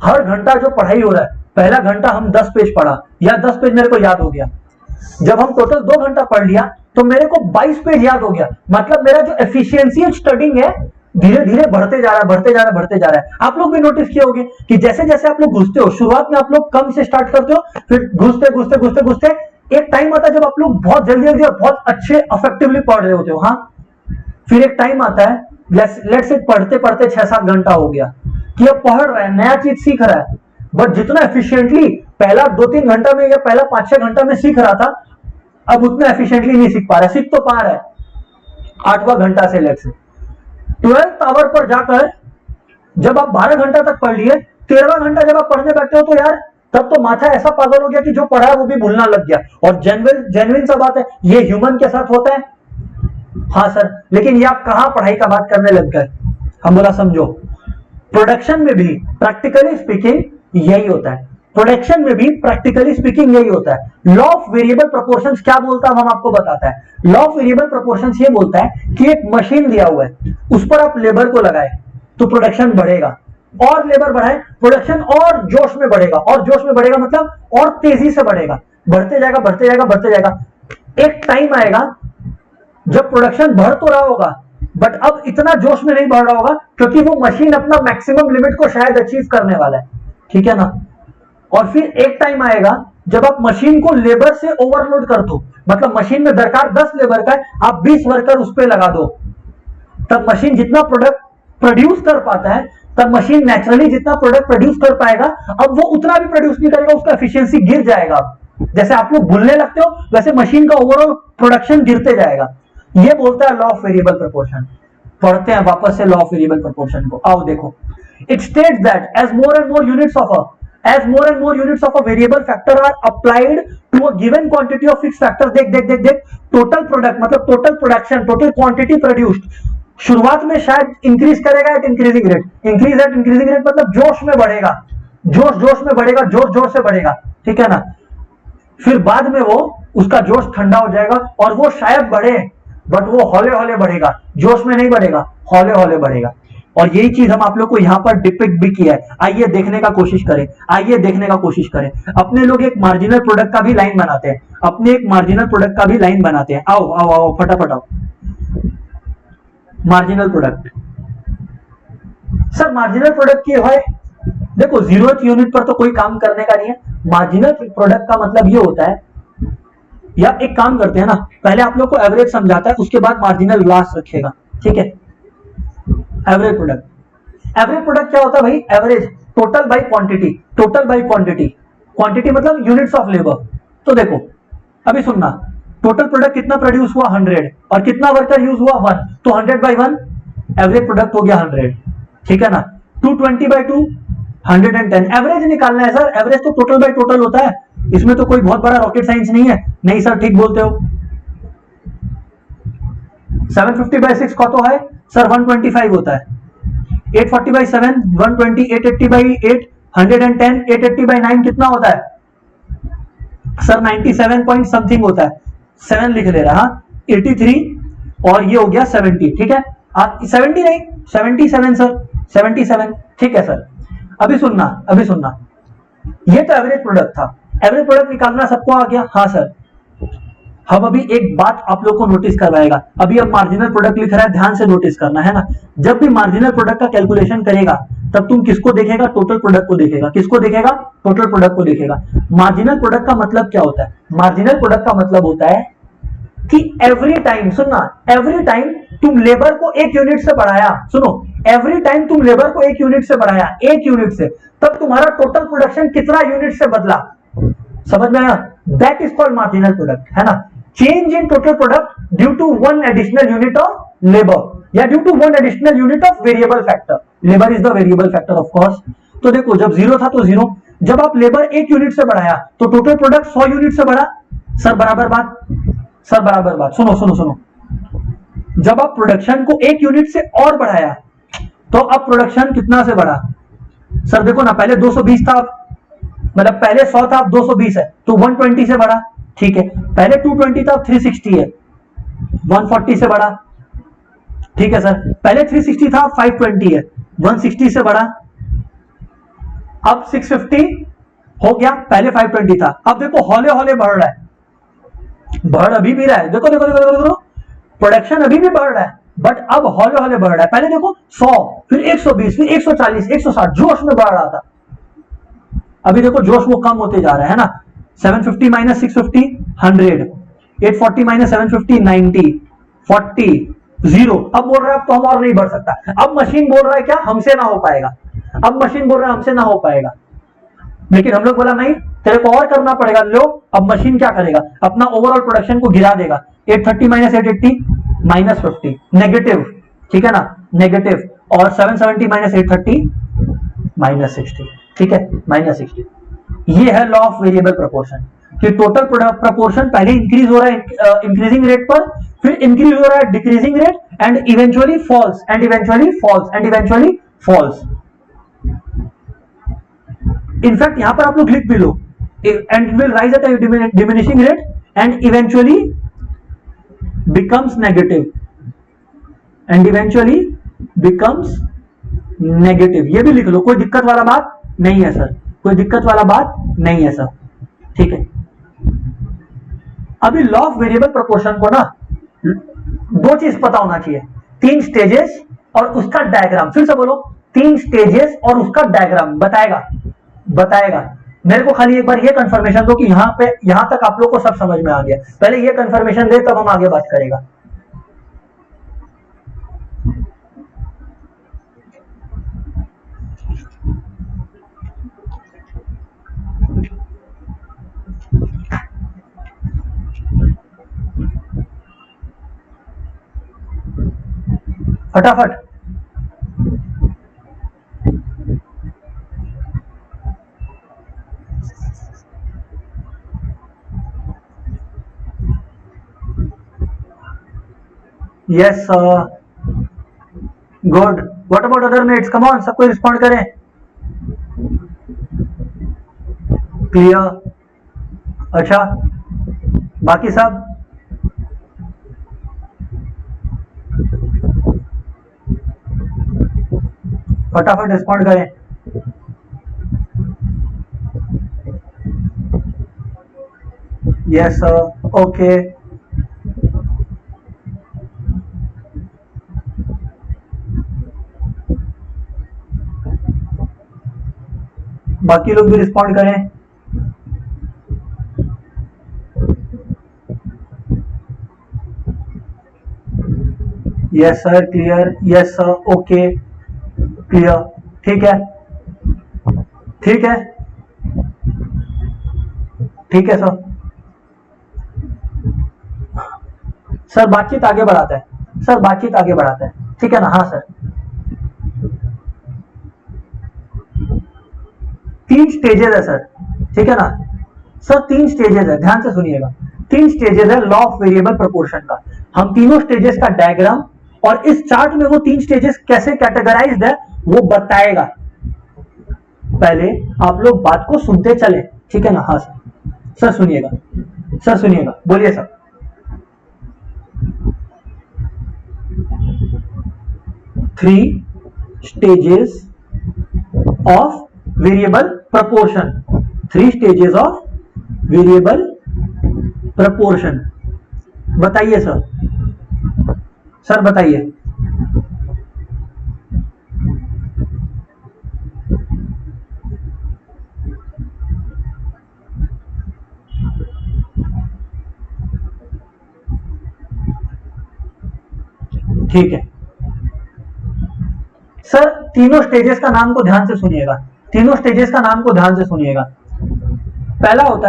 हर घंटा जो पढ़ाई हो रहा है, पहला घंटा हम 10 पेज पढ़ा या 10 पेज मेरे को याद हो गया, जब हम टोटल 2 घंटा पढ़ लिया तो मेरे को 22 पेज याद हो गया। मतलब मेरा जो एफिशिएंसी ऑफ स्टडिंग है धीरे धीरे बढ़ते जा रहा है, बढ़ते जा रहा है, बढ़ते जा रहा है। आप लोग भी नोटिस किए होंगे कि जैसे जैसे आप लोग घुसते हो, शुरुआत में आप लोग कम से स्टार्ट करते हो, फिर घुसते घुसते घुसते घुसते एक टाइम आता है जब आप लोग बहुत जल्दी जल्दी और बहुत अच्छे इफेक्टिवली पढ़ रहे होते हो। हाँ, फिर एक टाइम आता है, लेट्स से पढ़ते पढ़ते 6-7 घंटा हो गया कि अब पढ़ रहा है, नया चीज सीख रहा है, बट जितना एफिशिएंटली पहला 2-3 घंटा में या पहला 5-6 घंटा में सीख रहा था, अब उतना एफिशिएंटली नहीं सीख पा रहा। सीख तो पा रहा है 8वां घंटा से, लेट्स से 12th आवर पर जाकर जब आप 12 घंटा तक पढ़ लिए, 13वां घंटा जब आप पढ़ने बैठते हो तो यार तब तो माथा ऐसा पागल हो गया कि जो पढ़ा है वो भी भूलना लग गया। और जेन्युइन सा बात है, ये ह्यूमन के साथ होता है। हाँ सर, लेकिन ये आप कहां पढ़ाई का बात करने लग गए। हम बोला समझो, प्रोडक्शन में भी प्रैक्टिकली स्पीकिंग यही होता है, प्रोडक्शन में भी प्रैक्टिकली स्पीकिंग यही होता है। लॉ ऑफ वेरिएबल प्रोपोर्शंस क्या बोलता है हम आपको बताता है। लॉ ऑफ वेरिएबल प्रोपोर्शंस ये बोलता है कि एक मशीन दिया हुआ है, उस पर आप लेबर को लगाए तो प्रोडक्शन बढ़ेगा, और लेबर बढ़ाए प्रोडक्शन और जोश में बढ़ेगा, और जोश में बढ़ेगा मतलब और तेजी से बढ़ेगा, बढ़ते जाएगा बढ़ते जाएगा बढ़ते जाएगा। एक टाइम आएगा जब प्रोडक्शन बढ़ तो रहा होगा बट अब इतना जोश में नहीं बढ़ रहा होगा, क्योंकि वो मशीन अपना मैक्सिमम लिमिट को शायद अचीव करने वाला है, ठीक है ना। और फिर एक टाइम आएगा जब आप मशीन को लेबर से ओवरलोड कर दो, मतलब मशीन में दरकार 10 लेबर का है, आप 20 वर्कर उस पर लगा दो, तब मशीन जितना प्रोडक्ट प्रोड्यूस कर पाता है, तब मशीन नेचुरली जितना प्रोडक्ट प्रोड्यूस कर पाएगा, अब वो उतना भी प्रोड्यूस नहीं करेगा, उसका एफिशिएंसी गिर जाएगा। जैसे आप लोग भूलने लगते हो वैसे मशीन का ओवरऑल प्रोडक्शन गिरते जाएगा। ये बोलता है लॉ ऑफ वेरिएबल प्रोपोर्शन। पढ़ते हैं वापस से लॉ ऑफ वेरिएबल प्रोपोर्शन को। आओ देखो, it states that as more and more units of a variable factor are applied to a given quantity of fixed factor, देख टोटल प्रोडक्ट मतलब total production, total quantity produced शुरुआत में शायद increase करेगा at increasing rate, increase at increasing rate मतलब जोश में बढ़ेगा, जोश में बढ़ेगा, जोर से बढ़ेगा, ठीक है ना। फिर बाद में वो उसका जोश ठंडा हो जाएगा और वो शायद बढ़े बट वो हौले हौले बढ़ेगा, जोश में नहीं बढ़ेगा, हौले हौले बढ़ेगा। और यही चीज हम आप लोग को यहाँ पर डिपिक्ट भी किया है। आइए देखने का कोशिश करें, आइए देखने का कोशिश करें। अपने लोग एक मार्जिनल प्रोडक्ट का भी लाइन बनाते हैं, अपने एक मार्जिनल प्रोडक्ट का भी लाइन बनाते हैं। आओ आओ आओ फटाफट आओ। Marginal product, sir marginal product क्या है? देखो 0th यूनिट पर तो कोई काम करने का नहीं है। मार्जिनल प्रोडक्ट का मतलब ये होता है, या एक काम करते हैं ना, पहले आप लोग को एवरेज समझाता है, उसके बाद मार्जिनल लास्ट रखेगा, ठीक है। एवरेज प्रोडक्ट क्या होता है भाई? Average total by quantity, total by quantity, quantity मतलब यूनिट्स ऑफ लेबर। तो देखो अभी सुनना, टोटल प्रोडक्ट कितना प्रोड्यूस हुआ 100 और कितना वर्कर यूज हुआ 1, तो 100/1 एवरेज प्रोडक्ट हो गया 100, ठीक है ना। 220/2 110। एवरेज निकालना है सर, एवरेज तो टोटल बाई टोटल होता है, इसमें तो कोई बहुत बड़ा रॉकेट साइंस नहीं है। नहीं सर ठीक बोलते हो। 750/6 का तो है सर 125 होता है। 840/7 120, 880/8 110, 880/9 कितना होता है सर? 97 पॉइंट समथिंग होता है, 7 लिख ले रहा, 83 और ये हो गया 70, ठीक है। 70 नहीं 77 सर, 77, ठीक है सर। अभी सुनना, ये तो एवरेज प्रोडक्ट था, एवरेज प्रोडक्ट निकालना सबको आ गया। हाँ सर, हम अभी एक बात आप लोग को नोटिस करवाएगा। अभी अब मार्जिनल प्रोडक्ट लिख रहा है, ध्यान से नोटिस करना है ना। जब भी मार्जिनल प्रोडक्ट का कैलकुलेशन करेगा तब तुम किसको देखेगा? टोटल प्रोडक्ट को देखेगा। किसको देखेगा? टोटल प्रोडक्ट को देखेगा। मार्जिनल प्रोडक्ट का मतलब क्या होता है? मार्जिनल प्रोडक्ट का मतलब होता है कि एवरी टाइम, सुनना, एवरी टाइम तुम लेबर को 1 यूनिट से बढ़ाया, सुनो, एवरी टाइम तुम लेबर को 1 यूनिट से बढ़ाया, 1 यूनिट से, तब तुम्हारा टोटल प्रोडक्शन कितना यूनिट से बदला? समझ में आया? That is called marginal product, है ना। Change in total product due to 1 additional unit of labour या due to 1 additional unit of variable factor. Labour is the variable factor of course. तो देखो जब 0 था तो 0, जब आप लेबर 1 यूनिट से बढ़ाया तो टोटल प्रोडक्ट 100 यूनिट से बढ़ा। सर बराबर बात, सर बराबर बात। सुनो, जब आप प्रोडक्शन को 1 यूनिट से और बढ़ाया तो अब प्रोडक्शन कितना से बढ़ा? सर देखो ना, पहले 220 था, मतलब पहले 100 था, अब 220 है, तो 120 से बढ़ा, ठीक है। पहले 220 था, अब 360 है, 140 से बढ़ा, ठीक है सर। पहले 360 था, 520 है, 160 से बढ़ा, अब 650 हो गया, पहले 520 था। अब देखो हौले हौले बढ़ रहा है, बढ़ अभी भी रहा है, देखो देखो देखो देखो, प्रोडक्शन अभी भी बढ़ रहा है, बट अब हौले हौले बढ़ रहा है। पहले देखो 100, फिर 120, फिर 140, 160, जोश में बढ़ रहा था। अभी देखो जोश वो कम होते जा रहा है ना। 750 माइनस 650 100, 840 माइनस 750 90, 40, 0। अब बोल रहा है अब तो हम और नहीं बढ़ सकता। अब मशीन बोल रहा है क्या, हमसे ना हो पाएगा। अब मशीन बोल रहा है हमसे ना हो पाएगा, लेकिन हम लोग बोला नहीं, तेरे को और करना पड़ेगा। लो अब मशीन क्या करेगा, अपना ओवरऑल प्रोडक्शन को गिरा देगा। 830 माइनस 880 माइनस 50, नेगेटिव, ठीक है ना, नेगेटिव। और 770 माइनस 830 माइनस 60, ठीक है, माइनस 60। ये है लॉ ऑफ वेरिएबल प्रोपोर्शन कि टोटल प्रोपोर्शन पहले इंक्रीज हो रहा है इंक्रीजिंग रेट पर, फिर इंक्रीज हो रहा है decreasing rate, and eventually falls, and eventually falls, and eventually falls. In fact यहां पर आप लोग लिख भी लो, and will rise at diminishing rate and eventually becomes negative, and eventually becomes negative. ये भी लिख लो, कोई दिक्कत वाला बात नहीं है सर, कोई दिक्कत वाला बात नहीं है सर, ठीक है। अभी लॉ ऑफ वेरिएबल प्रोपोर्शन को ना दो चीज पता होना चाहिए, 3 स्टेजेस और उसका डायग्राम। फिर से बोलो, 3 स्टेजेस और उसका डायग्राम बताएगा। मेरे को खाली एक बार ये कंफर्मेशन दो कि यहां तक आप लोग को सब समझ में आ गया। पहले ये कंफर्मेशन दे, तब हम आगे बात करेगा। फटाफट। Yes good. What about other mates, come on, सबको रिस्पॉन्ड करें। क्लियर, अच्छा, बाकी सब फटाफट रिस्पॉन्ड करें। Yes sir, okay. बाकी लोग भी रिस्पॉन्ड करें। Yes sir, clear, yes sir, okay, clear, ठीक है, ठीक है, ठीक है सर। सर बातचीत आगे बढ़ाता है, सर बातचीत आगे बढ़ाता है, ठीक है ना। हाँ सर, 3 स्टेजेस है सर, ठीक है ना सर, 3 स्टेजेस है, ध्यान से सुनिएगा। 3 स्टेजेस है लॉ ऑफ वेरिएबल प्रोपोर्शन का। हम तीनों स्टेजेस का डायग्राम और इस चार्ट में वो 3 स्टेजेस कैसे कैटेगराइज्ड है वो बताएगा। पहले आप लोग बात को सुनते चले, ठीक है ना। हाँ सर, सर सुनिएगा, सर सुनिएगा, बोलिए sir. Three stages of variable proportion, 3 stages of variable proportion, बताइए सर, सर बताइए। ठीक है सर, तीनों स्टेजेस का नाम को ध्यान से सुनिएगा, तीनों स्टेजेस का नाम को ध्यान से सुनिएगा। पहला होता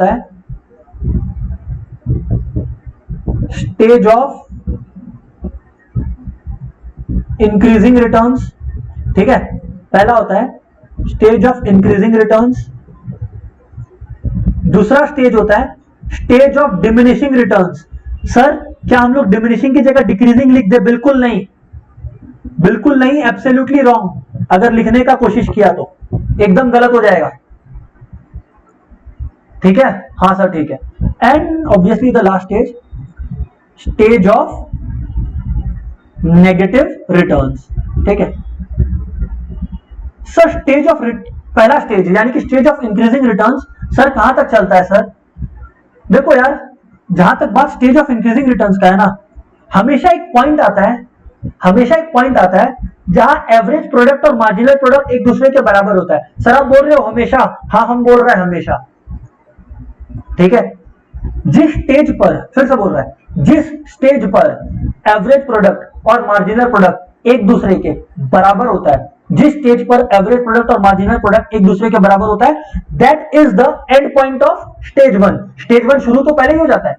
है स्टेज ऑफ इंक्रीजिंग रिटर्न्स, ठीक है, पहला होता है स्टेज ऑफ इंक्रीजिंग रिटर्न्स। दूसरा स्टेज होता है stage of diminishing returns. Sir क्या हम लोग डिमिनिशिंग की जगह डिक्रीजिंग लिख दे? बिल्कुल नहीं, बिल्कुल नहीं, एब्सोल्युटली रॉन्ग। अगर लिखने का कोशिश किया तो एकदम गलत हो जाएगा, ठीक है। हाँ सर ठीक है। And obviously the last stage, stage of negative returns, ठीक है सर। स्टेज ऑफ पहला स्टेज यानी कि stage of increasing returns sir कहां तक चलता है सर? देखो यार, जहां तक बात स्टेज ऑफ इंक्रीजिंग रिटर्न्स का है ना, हमेशा एक पॉइंट आता है, हमेशा एक पॉइंट आता है जहां एवरेज प्रोडक्ट और मार्जिनल प्रोडक्ट एक दूसरे के बराबर होता है। सर आप बोल रहे हो हमेशा? हाँ हम बोल रहे हैं हमेशा, ठीक है। जिस स्टेज पर, फिर से बोल रहा है, जिस स्टेज पर एवरेज प्रोडक्ट और मार्जिनल प्रोडक्ट एक दूसरे के बराबर होता है, जिस स्टेज पर एवरेज प्रोडक्ट और मार्जिनल प्रोडक्ट एक दूसरे के बराबर होता है, that is the end point of stage one. Stage one शुरू तो पहले ही हो जाता है,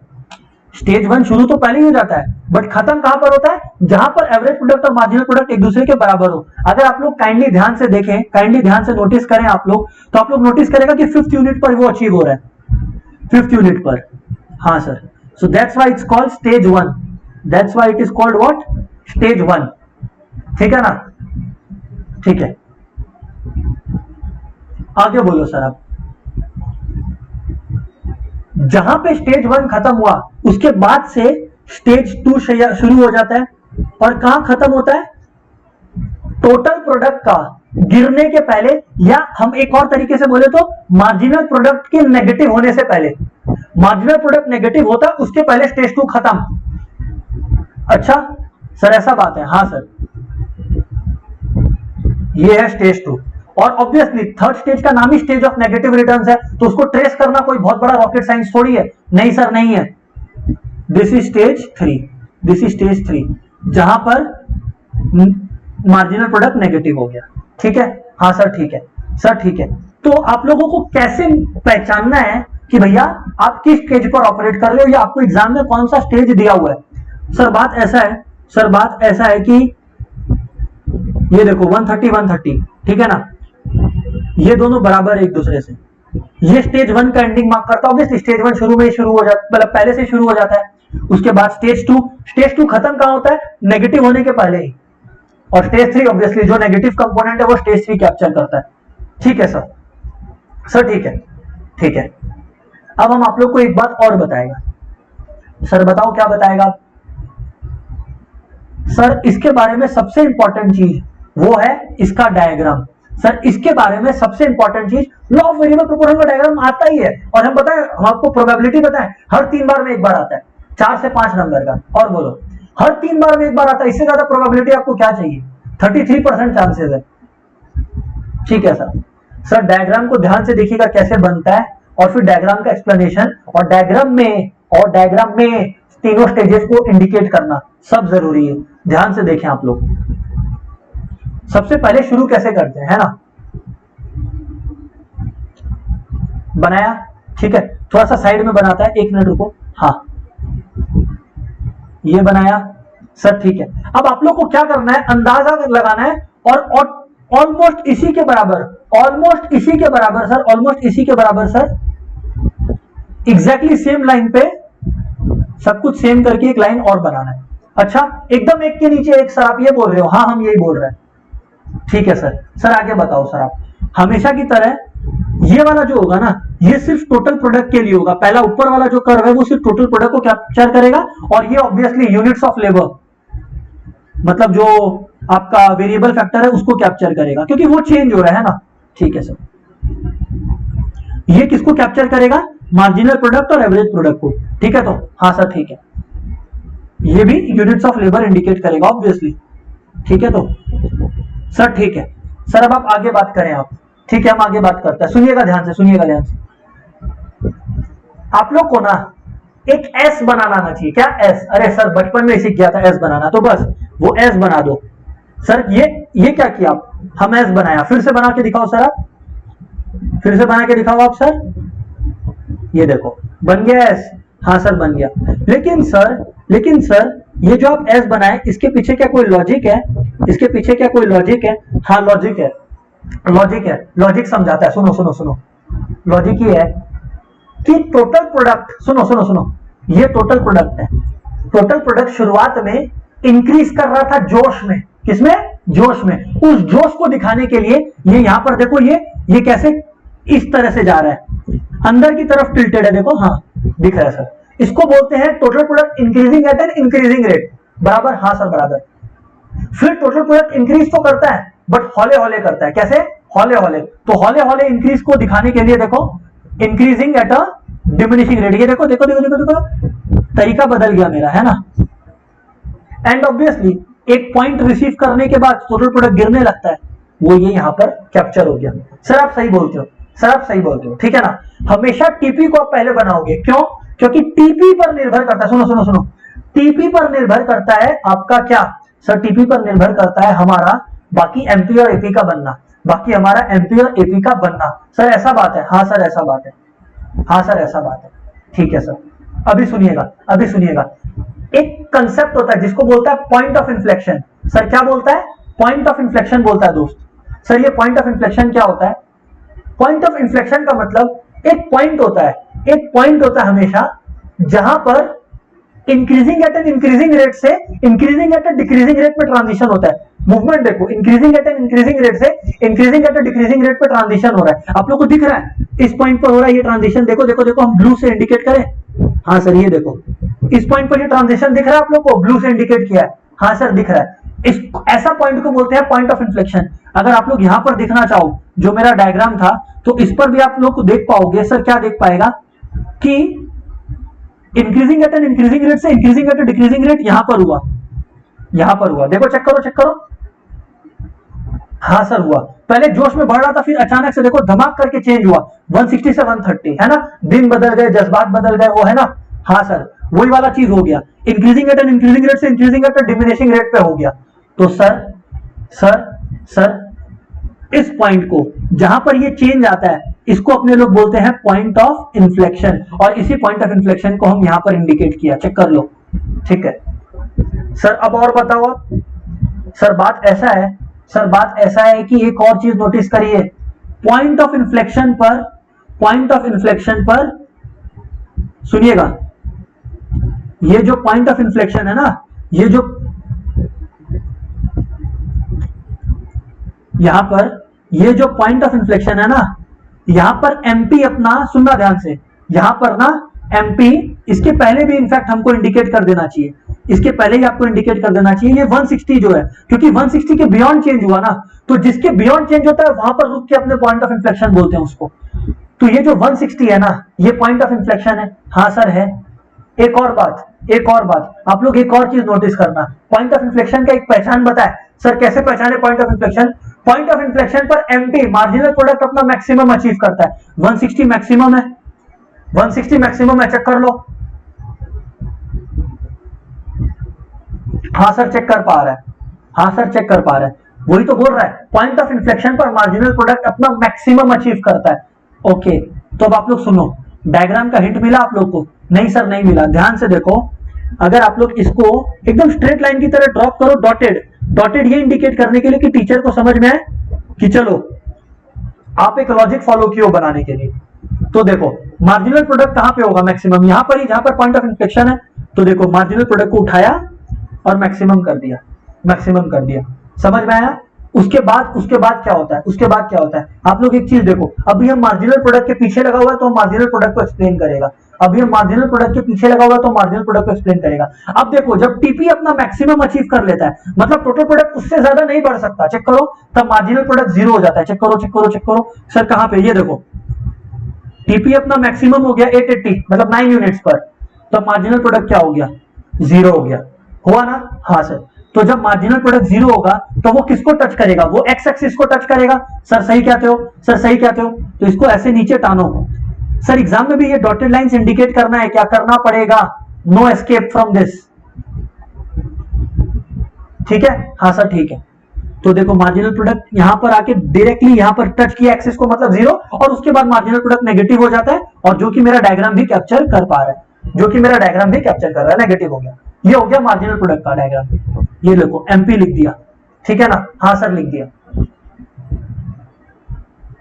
स्टेज वन शुरू तो पहले ही हो जाता है, बट खत्म कहां पर होता है? जहां पर एवरेज प्रोडक्ट और मार्जिनल प्रोडक्ट एक दूसरे के बराबर हो। अगर आप लोग काइंडली ध्यान से देखें, काइंडली ध्यान से नोटिस करें आप लोग, तो आप लोग नोटिस करेगा कि 5th यूनिट पर वो अचीव हो रहा है, 5th यूनिट पर। हाँ sir, so that's why it's called stage one, that's why it is called what? Stage one, ठीक है ना, ठीक है। आगे बोलो सर आप। जहां पे स्टेज वन खत्म हुआ उसके बाद से स्टेज टू शुरू हो जाता है, और कहां खत्म होता है? टोटल प्रोडक्ट का गिरने के पहले, या हम एक और तरीके से बोले तो मार्जिनल प्रोडक्ट के नेगेटिव होने से पहले। मार्जिनल प्रोडक्ट नेगेटिव होता है उसके पहले स्टेज टू खत्म। अच्छा सर ऐसा बात है? हाँ सर, ये है स्टेज टू। और ऑब्वियसली थर्ड स्टेज का नाम ही स्टेज ऑफ नेगेटिव रिटर्न्स है, तो उसको ट्रेस करना कोई बहुत बड़ा रॉकेट साइंस थोड़ी है। नहीं सर नहीं है, this is stage three, this is stage three, जहां पर मार्जिनल प्रोडक्ट नेगेटिव हो गया, ठीक है। हाँ सर ठीक है, सर ठीक है। तो आप लोगों को कैसे पहचानना है कि भैया आप किस स्टेज पर ऑपरेट कर रहे हो, या आपको एग्जाम में कौन सा स्टेज दिया हुआ है? सर बात ऐसा है, सर बात ऐसा है कि ये देखो 130 130, ठीक है ना, ये दोनों बराबर है एक दूसरे से। ये स्टेज वन का एंडिंग मार्क करता है, ऑब्वियसली स्टेज वन शुरू में ही शुरू हो जाता है, मतलब पहले से शुरू हो जाता है। उसके बाद स्टेज टू खत्म कहां होता है? नेगेटिव होने के पहले ही। और स्टेज थ्री ऑब्वियसली जो नेगेटिव कंपोनेंट है वो स्टेज थ्री कैप्चर करता है, ठीक है सर, सर ठीक है, ठीक है। अब हम आप लोग को एक बात और बताएगा। सर बताओ क्या बताएगा? सर इसके बारे में सबसे इंपॉर्टेंट चीज वो है इसका डायग्राम। सर इसके बारे में सबसे इंपॉर्टेंट चीज, लॉ ऑफ वेरिएबल प्रोपोर्शन का डायग्राम आता ही है, और हम बताएं, हम आपको प्रोबेबिलिटी बताएं, हर 3 बार में एक बार आता है, 4 से 5 नंबर का। और बोलो, हर 3 बार में एक बार आता है, इससे ज्यादा प्रोबेबिलिटी आपको क्या चाहिए? 33% चांसेस है, ठीक है सर। सर डायग्राम को ध्यान से देखिएगा कैसे बनता है, और फिर डायग्राम का एक्सप्लेनेशन, और डायग्राम में तीनों स्टेजेस को इंडिकेट करना सब जरूरी है। ध्यान से देखें आप लोग। सबसे पहले शुरू कैसे करते हैं, है ना? बनाया, ठीक है, थोड़ा सा साइड में बनाता है, 1 मिनट रुको। हाँ ये बनाया सर, ठीक है। अब आप लोग को क्या करना है, अंदाजा लगाना है, और ऑलमोस्ट इसी के बराबर, ऑलमोस्ट इसी के बराबर सर, ऑलमोस्ट इसी के बराबर सर, एग्जैक्टली सेम लाइन पे सब कुछ सेम करके एक लाइन और बनाना है। अच्छा, एकदम एक के नीचे एक सर, आप ये बोल रहे हो? हाँ हम यही बोल रहे हैं, ठीक है सर। सर आगे बताओ सर आप। हमेशा की तरह ये वाला जो होगा ना, ये सिर्फ टोटल प्रोडक्ट के लिए होगा। पहला ऊपर वाला जो कर्व है वो सिर्फ टोटल प्रोडक्ट को कैप्चर करेगा, और ये ऑब्वियसली यूनिट्स ऑफ लेबर, मतलब जो आपका वेरिएबल फैक्टर है उसको कैप्चर करेगा, क्योंकि वो चेंज हो रहा है ना, ठीक है सर। ये किसको कैप्चर करेगा? मार्जिनल प्रोडक्ट और एवरेज प्रोडक्ट को, ठीक है। तो हाँ सर ठीक है, ये भी यूनिट्स ऑफ लेबर इंडिकेट करेगा ऑब्वियसली, ठीक है। तो सर ठीक है सर, अब आप आगे बात करें आप, ठीक है, हम आगे बात करते हैं। सुनिएगा ध्यान से, सुनिएगा ध्यान से। आप लोग को ना एक एस बनाना आना चाहिए। क्या एस? अरे सर बचपन में सीख गया था एस बनाना, तो बस वो एस बना दो सर। ये क्या किया आप? हम एस बनाया, फिर से बना के दिखाओ सर आप, फिर से बना के दिखाओ आप सर। ये देखो बन गया एस, हाँ सर बन गया। लेकिन सर ये जो आप एस बनाए, इसके पीछे क्या कोई लॉजिक है? इसके पीछे क्या कोई लॉजिक है? हाँ लॉजिक है, लॉजिक है, लॉजिक समझाता है। सुनो सुनो सुनो, लॉजिक ये है कि टोटल प्रोडक्ट, सुनो सुनो सुनो, ये टोटल प्रोडक्ट है। टोटल प्रोडक्ट शुरुआत में इंक्रीज कर रहा था जोश में, किसमें? जोश में, उस जोश को दिखाने के लिए ये यहां पर देखो, ये कैसे इस तरह से जा रहा है, अंदर की तरफ टिल्टेड है, देखो, हाँ दिख रहा है सर। इसको बोलते हैं total product increasing at an increasing rate, बराबर, हाँ सर बराबर। फिर टोटल प्रोडक्ट इंक्रीज तो करता है बट हौले हौले करता है, कैसे, हौले हौले। तो हौले हौले इंक्रीज को दिखाने के लिए देखो increasing at a diminishing rate, ये देखो देखो देखो देखो देखो, तरीका बदल गया मेरा, है ना। एंड ऑब्वियसली एक पॉइंट रिसीव करने के बाद टोटल प्रोडक्ट गिरने लगता है, वो ये यहां पर कैप्चर हो गया। सर आप सही बोलते हो, सर आप सही बोलते हो, ठीक है ना। हमेशा टीपी को आप पहले बनाओगे, क्यों, क्योंकि टीपी पर निर्भर करता है, सुनो सुनो सुनो, टीपी पर निर्भर करता है आपका क्या सर, टीपी पर निर्भर करता है हमारा बाकी एमपी और एपी का बनना, बाकी हमारा एमपी और एपी का बनना। सर ऐसा बात है, हाँ सर ऐसा बात है, हाँ सर ऐसा बात है, ठीक है सर। अभी सुनिएगा, अभी सुनिएगा, एक कंसेप्ट होता है जिसको बोलता है पॉइंट ऑफ इन्फ्लेक्शन। सर क्या बोलता है, पॉइंट ऑफ इन्फ्लेक्शन बोलता है दोस्त। सर ये पॉइंट ऑफ इन्फ्लेक्शन क्या होता है, पॉइंट ऑफ इन्फ्लेक्शन का मतलब एक पॉइंट होता है, एक पॉइंट होता है हमेशा जहां पर increasing at an increasing rate से increasing at a decreasing rate में ट्रांजिशन होता है। मूवमेंट देखो, increasing at an increasing rate से increasing at a decreasing rate पे ट्रांजिशन हो रहा है। आप लोग को दिख रहा है इस पॉइंट पर हो रहा है ये ट्रांजिशन, देखो देखो देखो, हम ब्लू से इंडिकेट करें, हाँ सर ये देखो इस पॉइंट पर ये ट्रांजिशन दिख रहा है आप लोग को, ब्लू से इंडिकेट किया है, हाँ सर दिख रहा है। इस ऐसा पॉइंट को बोलते हैं पॉइंट ऑफ इन्फ्लेक्शन। अगर आप लोग यहां पर देखना चाहो जो मेरा डायग्राम था, तो इस पर भी आप लोग को देख पाओगे। सर क्या देख पाएगा कि increasing at an increasing rate से increasing at a decreasing rate यहां पर हुआ, यहां पर हुआ, देखो चेक करो चेक करो, हाँ सर हुआ। पहले जोश में बढ़ रहा था, फिर अचानक से देखो धमाक करके चेंज हुआ, 160 से 130, है ना, दिन बदल गए, जज्बात बदल गए, वो है ना, हाँ सर वही वाला चीज हो गया। Increasing at an increasing rate से increasing at a diminishing rate पे हो गया। तो सर सर सर इस पॉइंट को जहां पर ये चेंज आता है, इसको अपने लोग बोलते हैं पॉइंट ऑफ इन्फ्लेक्शन, और इसी पॉइंट ऑफ इन्फ्लेक्शन को हम यहां पर इंडिकेट किया, चेक कर लो, ठीक है। सर अब और बताओ आप, सर बात ऐसा है, सर बात ऐसा है कि एक और चीज नोटिस करिए, पॉइंट ऑफ इन्फ्लेक्शन पर, पॉइंट ऑफ इन्फ्लेक्शन पर सुनिएगा, ये जो पॉइंट ऑफ इन्फ्लेक्शन है ना, ये जो यहां पर ये जो पॉइंट ऑफ इन्फ्लेक्शन है ना, यहां पर एमपी अपना, सुनना ध्यान से, यहां पर ना एमपी, इसके पहले भी इनफैक्ट हमको इंडिकेट कर देना चाहिए, इसके पहले ही आपको इंडिकेट कर देना चाहिए। ये 160 जो है, क्योंकि 160 के बियॉन्ड चेंज हुआ ना, तो जिसके बियॉन्ड चेंज होता है वहां पर रुक के अपने पॉइंट ऑफ इन्फ्लेक्शन बोलते हैं उसको। तो ये जो 160 है ना, ये पॉइंट ऑफ इन्फ्लेक्शन है, हाँ सर है। एक और बात, एक और बात, आप लोग एक और चीज नोटिस करना, पॉइंट ऑफ इन्फ्लेक्शन का एक पहचान बताए। सर कैसे पहचाने point of inflection, point of inflection पर एमपी मार्जिनल प्रोडक्ट अपना मैक्सिमम अचीव करता है, 160 मैक्सिमम है, 160 मैक्सिमम है, चेक कर लो, हाँ सर चेक कर पा रहा है, हाँ सर चेक कर पा रहा है, वही तो बोल रहा है, पॉइंट ऑफ इन्फ्लेक्शन पर मार्जिनल प्रोडक्ट अपना मैक्सिमम अचीव करता है। ओके, तो अब आप लोग सुनो, डायग्राम का हिंट मिला आप लोग को? नहीं सर नहीं मिला, ध्यान से देखो। अगर आप लोग इसको एकदम स्ट्रेट लाइन की तरह ड्रॉप करो, डॉटेड, डॉटेड ये इंडिकेट करने के लिए कि टीचर को समझ में आए कि चलो आप एक लॉजिक फॉलो किए बनाने के लिए। तो देखो मार्जिनल प्रोडक्ट कहां पे होगा मैक्सिमम, यहां पर ही जहां पर पॉइंट ऑफ इन्फ्लेक्शन है। तो देखो मार्जिनल प्रोडक्ट को उठाया और मैक्सिमम कर दिया, मैक्सिमम कर दिया, समझ में आया? उसके बाद क्या होता है, उसके बाद क्या होता है, आप लोग एक चीज देखो, अभी हम मार्जिनल प्रोडक्ट के पीछे लगा हुआ है तो मार्जिनल प्रोडक्ट को एक्सप्लेन करेगा, अभी हम मार्जिनल प्रोडक्ट के पीछे लगा हुआ तो मार्जिनल प्रोडक्ट को एक्सप्लेन करेगा। अब देखो जब टीपी अपना मैक्सिमम अचीव कर लेता है, मतलब टोटल प्रोडक्ट उससे ज्यादा नहीं बढ़ सकता, चेक करो, तब मार्जिनल प्रोडक्ट जीरो हो जाता है। चेक करो चेक करो चेक करो, सर कहां पे, ये देखो टीपी अपना मैक्सिमम हो गया 880, मतलब 9 यूनिट्स पर, तो मार्जिनल प्रोडक्ट क्या हो गया, जीरो हो गया, हुआ ना? हाँ सर। तो जब मार्जिनल प्रोडक्ट जीरो होगा तो वो किसको टच करेगा, वो एक्स एक्सिस को टच करेगा। सर सही कहते हो, सर सही कहते हो, तो इसको ऐसे नीचे टानो। सर एग्जाम में भी ये डॉटेड लाइंस इंडिकेट करना है, क्या करना पड़ेगा, नो एस्केप फ्रॉम दिस, ठीक है? हाँ सर ठीक है। तो देखो मार्जिनल प्रोडक्ट यहां पर आके डायरेक्टली यहां पर टच किया एक्सिस को, मतलब जीरो, और उसके बाद मार्जिनल प्रोडक्ट नेगेटिव हो जाता है, और जो कि मेरा डायग्राम भी कैप्चर कर पा रहा है, जो कि मेरा डायग्राम भी कैप्चर कर रहा है, नेगेटिव हो गया। ये हो गया मार्जिनल प्रोडक्ट का डायग्राम। ये देखो एमपी लिख दिया, ठीक है ना? हाँ सर लिख दिया।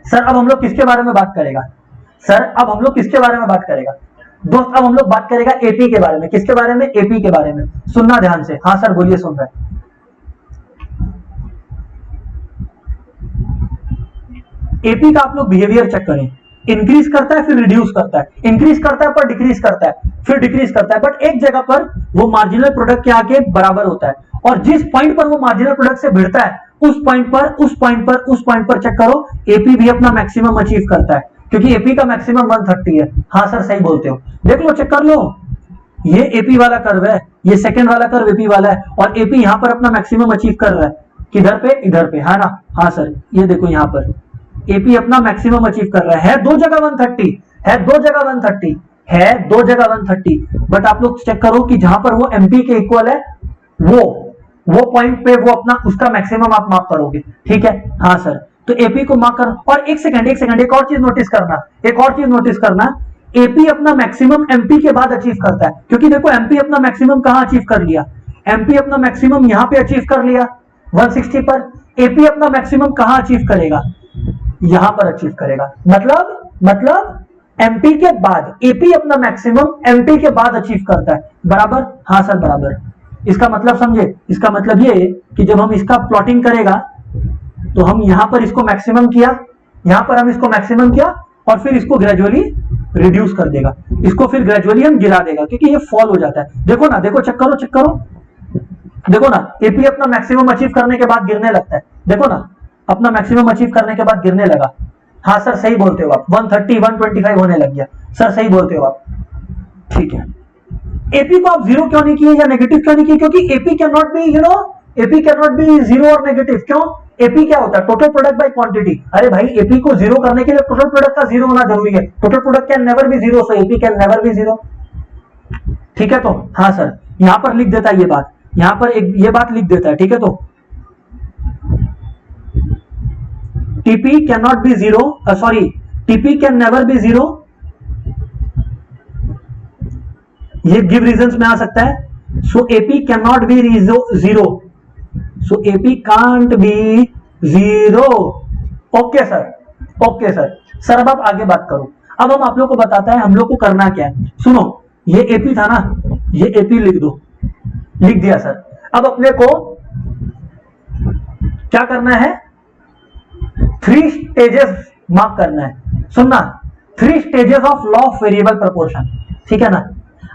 सर अब हम लोग किसके बारे में बात करेगा, सर अब हम लोग किसके बारे में बात करेगा दोस्त, अब हम लोग बात करेगा एपी के बारे में। किसके बारे में, एपी के बारे में। सुनना ध्यान से, हाँ सर बोलिए, सुन रहे हैं। एपी का आप लोग बिहेवियर चेक करें, इंक्रीज करता है फिर रिड्यूस करता है, इंक्रीज करता है पर डिक्रीज करता है फिर डिक्रीज करता है, बट एक जगह पर वो मार्जिनल प्रोडक्ट के आगे बराबर होता है, और जिस पॉइंट पर वो मार्जिनल प्रोडक्ट से भिड़ता है उस पॉइंट पर चेक करो एपी भी अपना मैक्सिमम अचीव करता है, क्योंकि एपी का मैक्सिमम 130 है। हाँ सर सही बोलते हो, देख लो चेक कर लो, ये एपी वाला कर्व है, ये सेकंड वाला कर्व एपी वाला है, और एपी यहां पर अपना मैक्सिमम अचीव कर रहा है, किधर पे, इधर पे, है ना। हाँ सर ये देखो यहां पर एपी अपना मैक्सिमम अचीव कर रहा है दो जगह 130, है दो जगह 130, है दो जगह 130, बट आप लोग चेक करो कि जहां पर वो एमपी के इक्वल है वो पॉइंट पे वो अपना उसका मैक्सिमम आप मार्क करोगे, ठीक है। हाँ सर, तो एपी को मार्क कर, और एक सेकंड एक और चीज नोटिस करना, एपी अपना मैक्सिमम एमपी के बाद अचीव करता है, क्योंकि देखो एमपी अपना मैक्सिमम कहां अचीव कर लिया, एमपी अपना मैक्सिमम यहां पे अचीव कर लिया 160 पर, एपी अपना मैक्सिमम कहां अचीव करेगा, यहां पर अचीव करेगा, मतलब एमपी के बाद एपी अपना मैक्सिमम एमपी के बाद अचीव करता है, बराबर। हाँ सर बराबर, इसका मतलब समझे, इसका मतलब ये कि जब हम इसका प्लॉटिंग करेगा तो हम यहां पर इसको मैक्सिमम किया, यहां पर हम इसको मैक्सिमम किया, और फिर इसको ग्रेजुअली रिड्यूस कर देगा, इसको फिर ग्रेजुअली हम गिरा देगा, क्योंकि ये फॉल हो जाता है। देखो ना, देखो चेक करो, देखो ना, एपी अपना मैक्सिमम अचीव करने के बाद गिरने लगता है, देखो ना, अपना मैक्सिमम अचीव करने के बाद गिरने लगा। हाँ सर सही बोलते हो आप, 130 125 होने लग गया, सर सही बोलते हो आप, ठीक है। एपी को आप जीरो क्यों नहीं किए या नेगेटिव क्यों नहीं किए, क्योंकि AP can not B AP can not be zero और नेगेटिव, क्यों, एपी क्या होता है, टोटल प्रोडक्ट बाय क्वांटिटी। अरे भाई एपी को जीरो करने के लिए टोटल प्रोडक्ट का जीरो होना जरूरी है, total product can never be zero, so AP can never be zero, ठीक है। तो हाँ सर यहां पर लिख देता है ये बात, यहां पर ये बात लिख देता है, ठीक है। तो TP can not be zero, sorry TP can never be zero, ये गिव रीजंस में आ सकता है। So AP can not be zero, so AP can't be zero. Okay sir, sir अब आप आगे बात करो। अब हम आप लोग को बताता है हम लोग को करना क्या है। सुनो, ये एपी था ना, ये एपी लिख दो, लिख दिया सर। अब अपने को क्या करना है, 3 स्टेजेस मार्क करना है। सुनना, 3 stages of law of variable proportion, ठीक है ना।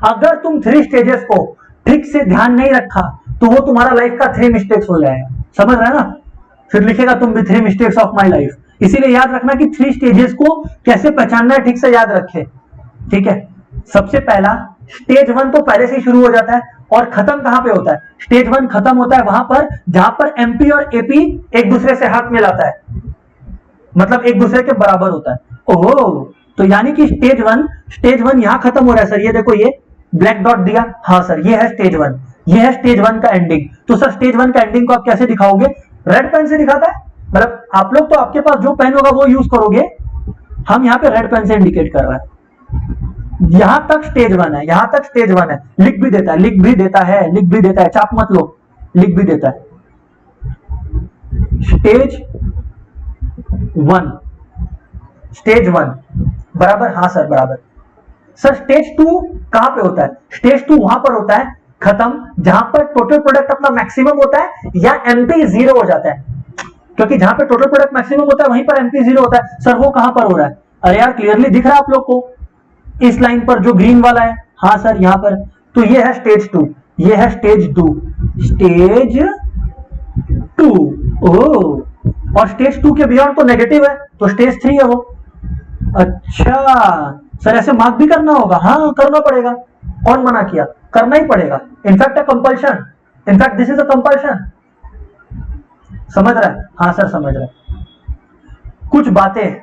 अगर तुम 3 स्टेजेस को ठीक से ध्यान नहीं रखा तो वो तुम्हारा लाइफ का 3 मिस्टेक्स हो जाएगा, समझ रहे हैं ना। फिर लिखेगा तुम भी 3 मिस्टेक्स ऑफ माई लाइफ। इसीलिए याद रखना कि 3 स्टेजेस को कैसे पहचानना है, ठीक से याद रखे, ठीक है। सबसे पहला स्टेज 1 तो पहले से ही शुरू हो जाता है, और खत्म कहां पे होता है, स्टेज 1 खत्म होता है वहां पर जहां पर एमपी और एपी एक दूसरे से हाथ मिलाता है, मतलब एक दूसरे के बराबर होता है। ओह, तो यानी कि स्टेज वन यहां खत्म हो रहा है सर, ये देखो ये ब्लैक डॉट दिया, हाँ सर ये है स्टेज 1, ये है स्टेज 1 का एंडिंग। तो सर स्टेज 1 का एंडिंग को आप कैसे दिखाओगे, रेड पेन से दिखाता है, मतलब आप लोग तो आपके पास जो पेन होगा वो यूज करोगे, हम यहाँ पे रेड पेन से इंडिकेट कर रहे हैं। यहां तक स्टेज 1 है, यहां तक स्टेज 1 है, लिख भी देता है, चाप मत लो, लिख भी देता है स्टेज 1 बराबर। हाँ सर बराबर। सर स्टेज 2 कहां पे होता है, स्टेज 2 वहां पर होता है खत्म जहां पर टोटल प्रोडक्ट अपना मैक्सिमम होता है या एमपी जीरो हो जाता है, क्योंकि जहां पे टोटल प्रोडक्ट मैक्सिमम होता है वहीं पर एमपी जीरो होता है। सर वो कहां पर हो रहा है, अरे यार क्लियरली दिख रहा है आप लोग को इस लाइन पर जो ग्रीन वाला है, हाँ सर यहां पर। तो ये है स्टेज 2, ये है स्टेज 2, ओह, और स्टेज 2 के बियॉन्ड तो नेगेटिव है, तो स्टेज 3 है वो। अच्छा सर ऐसे मार्क भी करना होगा, हाँ करना पड़ेगा, कौन मना किया, करना ही पड़ेगा, in fact a compulsion, in fact this is a compulsion. समझ रहा है, हाँ सर समझ रहा है। कुछ बातें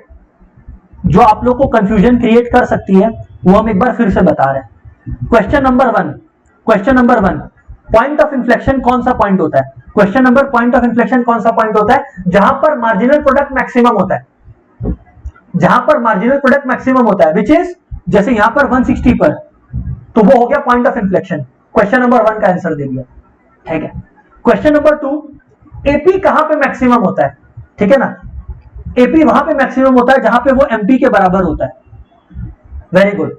जो आप लोग को कंफ्यूजन क्रिएट कर सकती है वो हम एक बार फिर से बता रहे हैं। Question number 1, point of inflection कौन सा पॉइंट होता है, question number point of inflection कौन सा पॉइंट होता है, जहां पर मार्जिनल प्रोडक्ट मैक्सिमम होता है, जहां पर मार्जिनल प्रोडक्ट मैक्सिमम होता है, विच इज जैसे यहां पर 160 पर, तो वो हो गया point of inflection. Question number 1 का आंसर दे दिया, ठीक है। क्वेश्चन नंबर 2, एपी कहां पे मैक्सिमम होता है, ठीक है ना, एपी वहां पे मैक्सिमम होता है जहां पे वो एमपी के बराबर होता है, very good.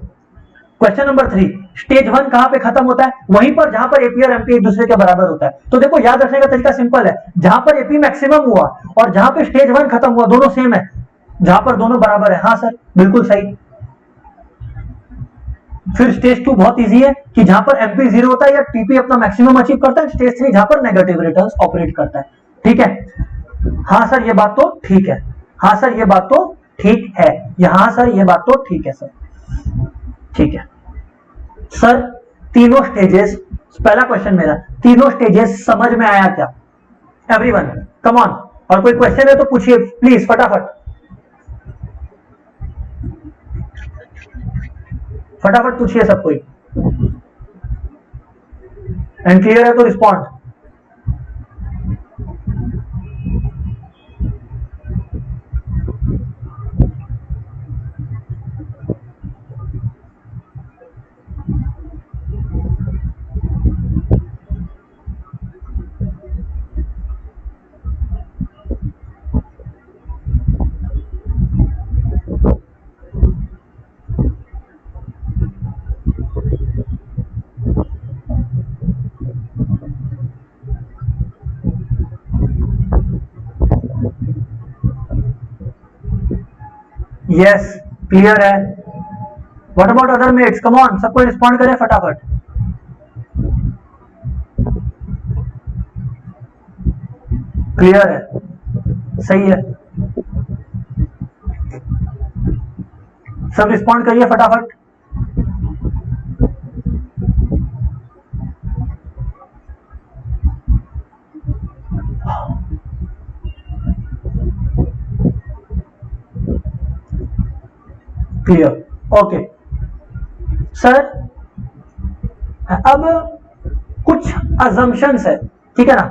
Question number 3, stage 1 कहां पे खत्म होता है, वहीं पर जहां पर एपी और एमपी एक दूसरे के बराबर होता है। तो देखो याद रखने का तरीका सिंपल है, जहां पर एपी मैक्सिमम हुआ और जहां पे स्टेज 1 खत्म हुआ दोनों सेम है, जहां पर दोनों बराबर है। हाँ सर बिल्कुल सही। फिर स्टेज 2 बहुत इजी है कि जहां पर एमपी 0 होता है या टीपी अपना मैक्सिमम अचीव करता है। स्टेज 3 जहां पर नेगेटिव रिटर्न्स ऑपरेट करता है। ठीक है। हाँ सर ये बात तो ठीक है। हाँ सर ये बात तो ठीक है। हाँ सर ये बात तो ठीक है सर। ठीक है सर, तीनों स्टेजेस, पहला क्वेश्चन मेरा, तीनों स्टेजेस समझ में आया क्या? Everyone come on. और कोई क्वेश्चन है तो पूछिए प्लीज फटाफट, फटाफट पूछिए सब कोई। एंड क्लियर है तो रिस्पॉन्ड। यस क्लियर है। What about other mates, come on सबको रिस्पॉन्ड करें फटाफट। क्लियर है, सही है, सब रिस्पॉन्ड करिए फटाफट। Clear, okay sir. अब कुछ अजम्पशंस है, ठीक है ना,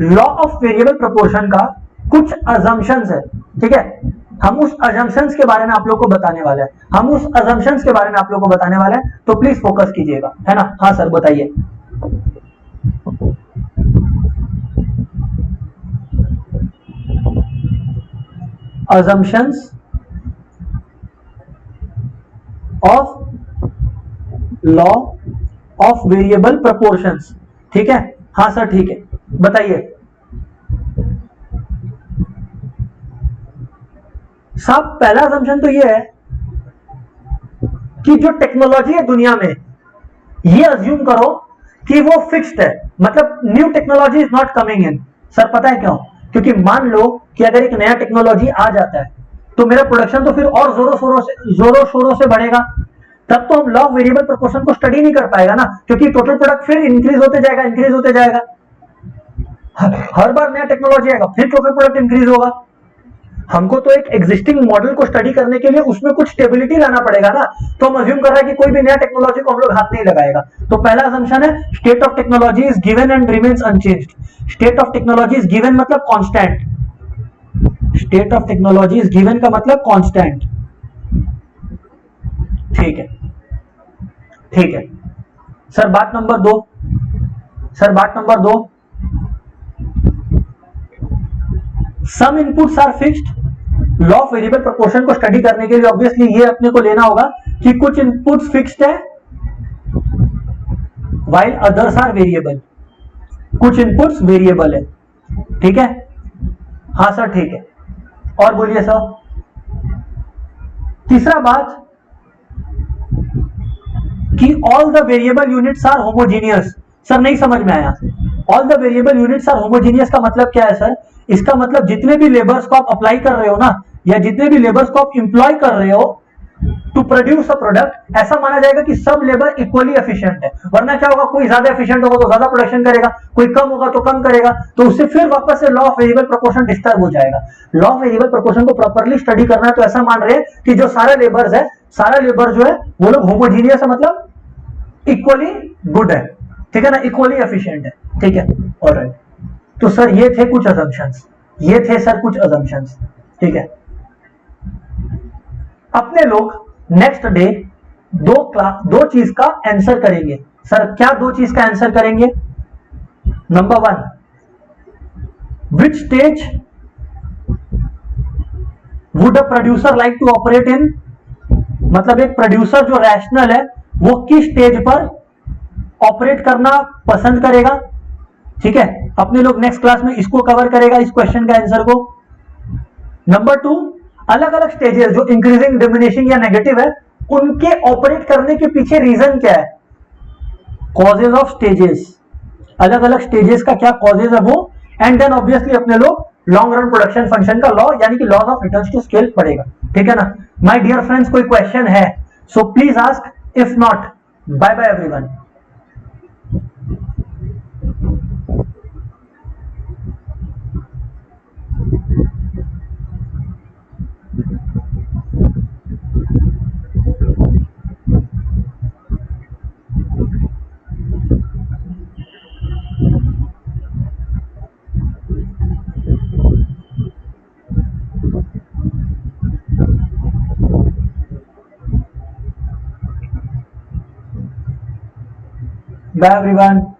लॉ ऑफ वेरिएबल प्रोपोर्शन का कुछ अजम्पशंस है, ठीक है। हम उस अजम्पशंस के बारे में आप लोग को बताने वाले हैं, हम उस अजम्पशंस के बारे में आप लोग को बताने वाले हैं, तो प्लीज फोकस कीजिएगा, है ना। हाँ सर बताइए। assumptions of law of variable proportions, ठीक है। हाँ सर ठीक है, बताइए साहब। पहला assumption तो ये है कि जो टेक्नोलॉजी है दुनिया में, ये अज्यूम करो कि वो फिक्स्ड है, मतलब new technology is not coming in. Sir पता है क्यों? क्योंकि मान लो कि अगर एक नया टेक्नोलॉजी आ जाता है तो मेरा प्रोडक्शन तो फिर और जोरों शोरों से बढ़ेगा, तब तो हम लॉ ऑफ वेरिएबल प्रोपोर्शन को स्टडी नहीं कर पाएगा ना, क्योंकि टोटल प्रोडक्ट फिर इंक्रीज होते जाएगा। हर बार नया टेक्नोलॉजी आएगा फिर टोटल प्रोडक्ट इंक्रीज होगा। हमको तो एक एग्जिस्टिंग मॉडल को स्टडी करने के लिए उसमें कुछ स्टेबिलिटी लाना पड़ेगा ना, तो हम अज्यूम कर रहे हैं कि कोई भी नया टेक्नोलॉजी को हम लोग हाथ नहीं लगाएगा। तो पहला असम्पशन है state of technology is given and remains unchanged. State of technology is given मतलब constant, state of technology is given का मतलब कांस्टेंट, ठीक है, ठीक है। सर बात नंबर 2, सर बात number 2, some inputs are fixed. Law of variable proportion को स्टडी करने के लिए ऑब्वियसली ये अपने को लेना होगा कि कुछ इनपुट्स फिक्स्ड है व्हाइल अदर्स आर वेरिएबल, कुछ इनपुट्स वेरिएबल है, ठीक है। हाँ सर ठीक है, और बोलिए सर। तीसरा बात कि all the variable units are homogeneous. Sir नहीं समझ में आया, all the variable units are homogeneous का मतलब क्या है सर? इसका मतलब जितने भी लेबर्स को आप अप्लाई कर रहे हो ना, या जितने भी लेबर्स को आप इंप्लॉय कर रहे हो टू प्रोड्यूस अ प्रोडक्ट, ऐसा माना जाएगा कि सब लेबर इक्वली एफिशिएंट है। वरना क्या होगा, कोई ज्यादा एफिशिएंट होगा तो ज्यादा प्रोडक्शन करेगा, कोई कम होगा तो कम करेगा, तो उससे फिर वापस से law of variable proportion disturb हो जाएगा। लॉ ऑफ वेरिएबल प्रोपोर्शन को प्रॉपर्ली स्टडी करना है तो ऐसा मान रहे हैं कि जो सारा लेबर्स है, सारा लेबर जो है वो लोग होमोजीनियस है, मतलब इक्वली गुड है, ठीक है ना, इक्वली एफिशिएंट है, ठीक है। ऑलराइट, तो सर ये थे कुछ असम्पशंस, ये थे सर कुछ असम्पशंस, ठीक है। अपने लोग नेक्स्ट डे दो चीज का आंसर करेंगे। सर क्या दो चीज का आंसर करेंगे? Number 1, which stage would a producer like to operate in, मतलब एक प्रोड्यूसर जो रैशनल है वो किस स्टेज पर ऑपरेट करना पसंद करेगा, ठीक है। अपने लोग नेक्स्ट क्लास में इसको कवर करेगा, इस क्वेश्चन का आंसर को। नंबर 2, अलग अलग स्टेजेस जो इंक्रीजिंग, डिमिनिशिंग या नेगेटिव है, उनके ऑपरेट करने के पीछे रीजन क्या है? कॉजेज ऑफ स्टेजेस, अलग अलग स्टेजेस का क्या कॉजेज है वो, एंड देन ऑब्वियसली अपने लोग लॉन्ग रन प्रोडक्शन फंक्शन का लॉ यानी कि laws of returns to scale पड़ेगा, ठीक है ना। माय डियर फ्रेंड्स, कोई क्वेश्चन है so please ask, if not bye bye everyone. Bye everyone.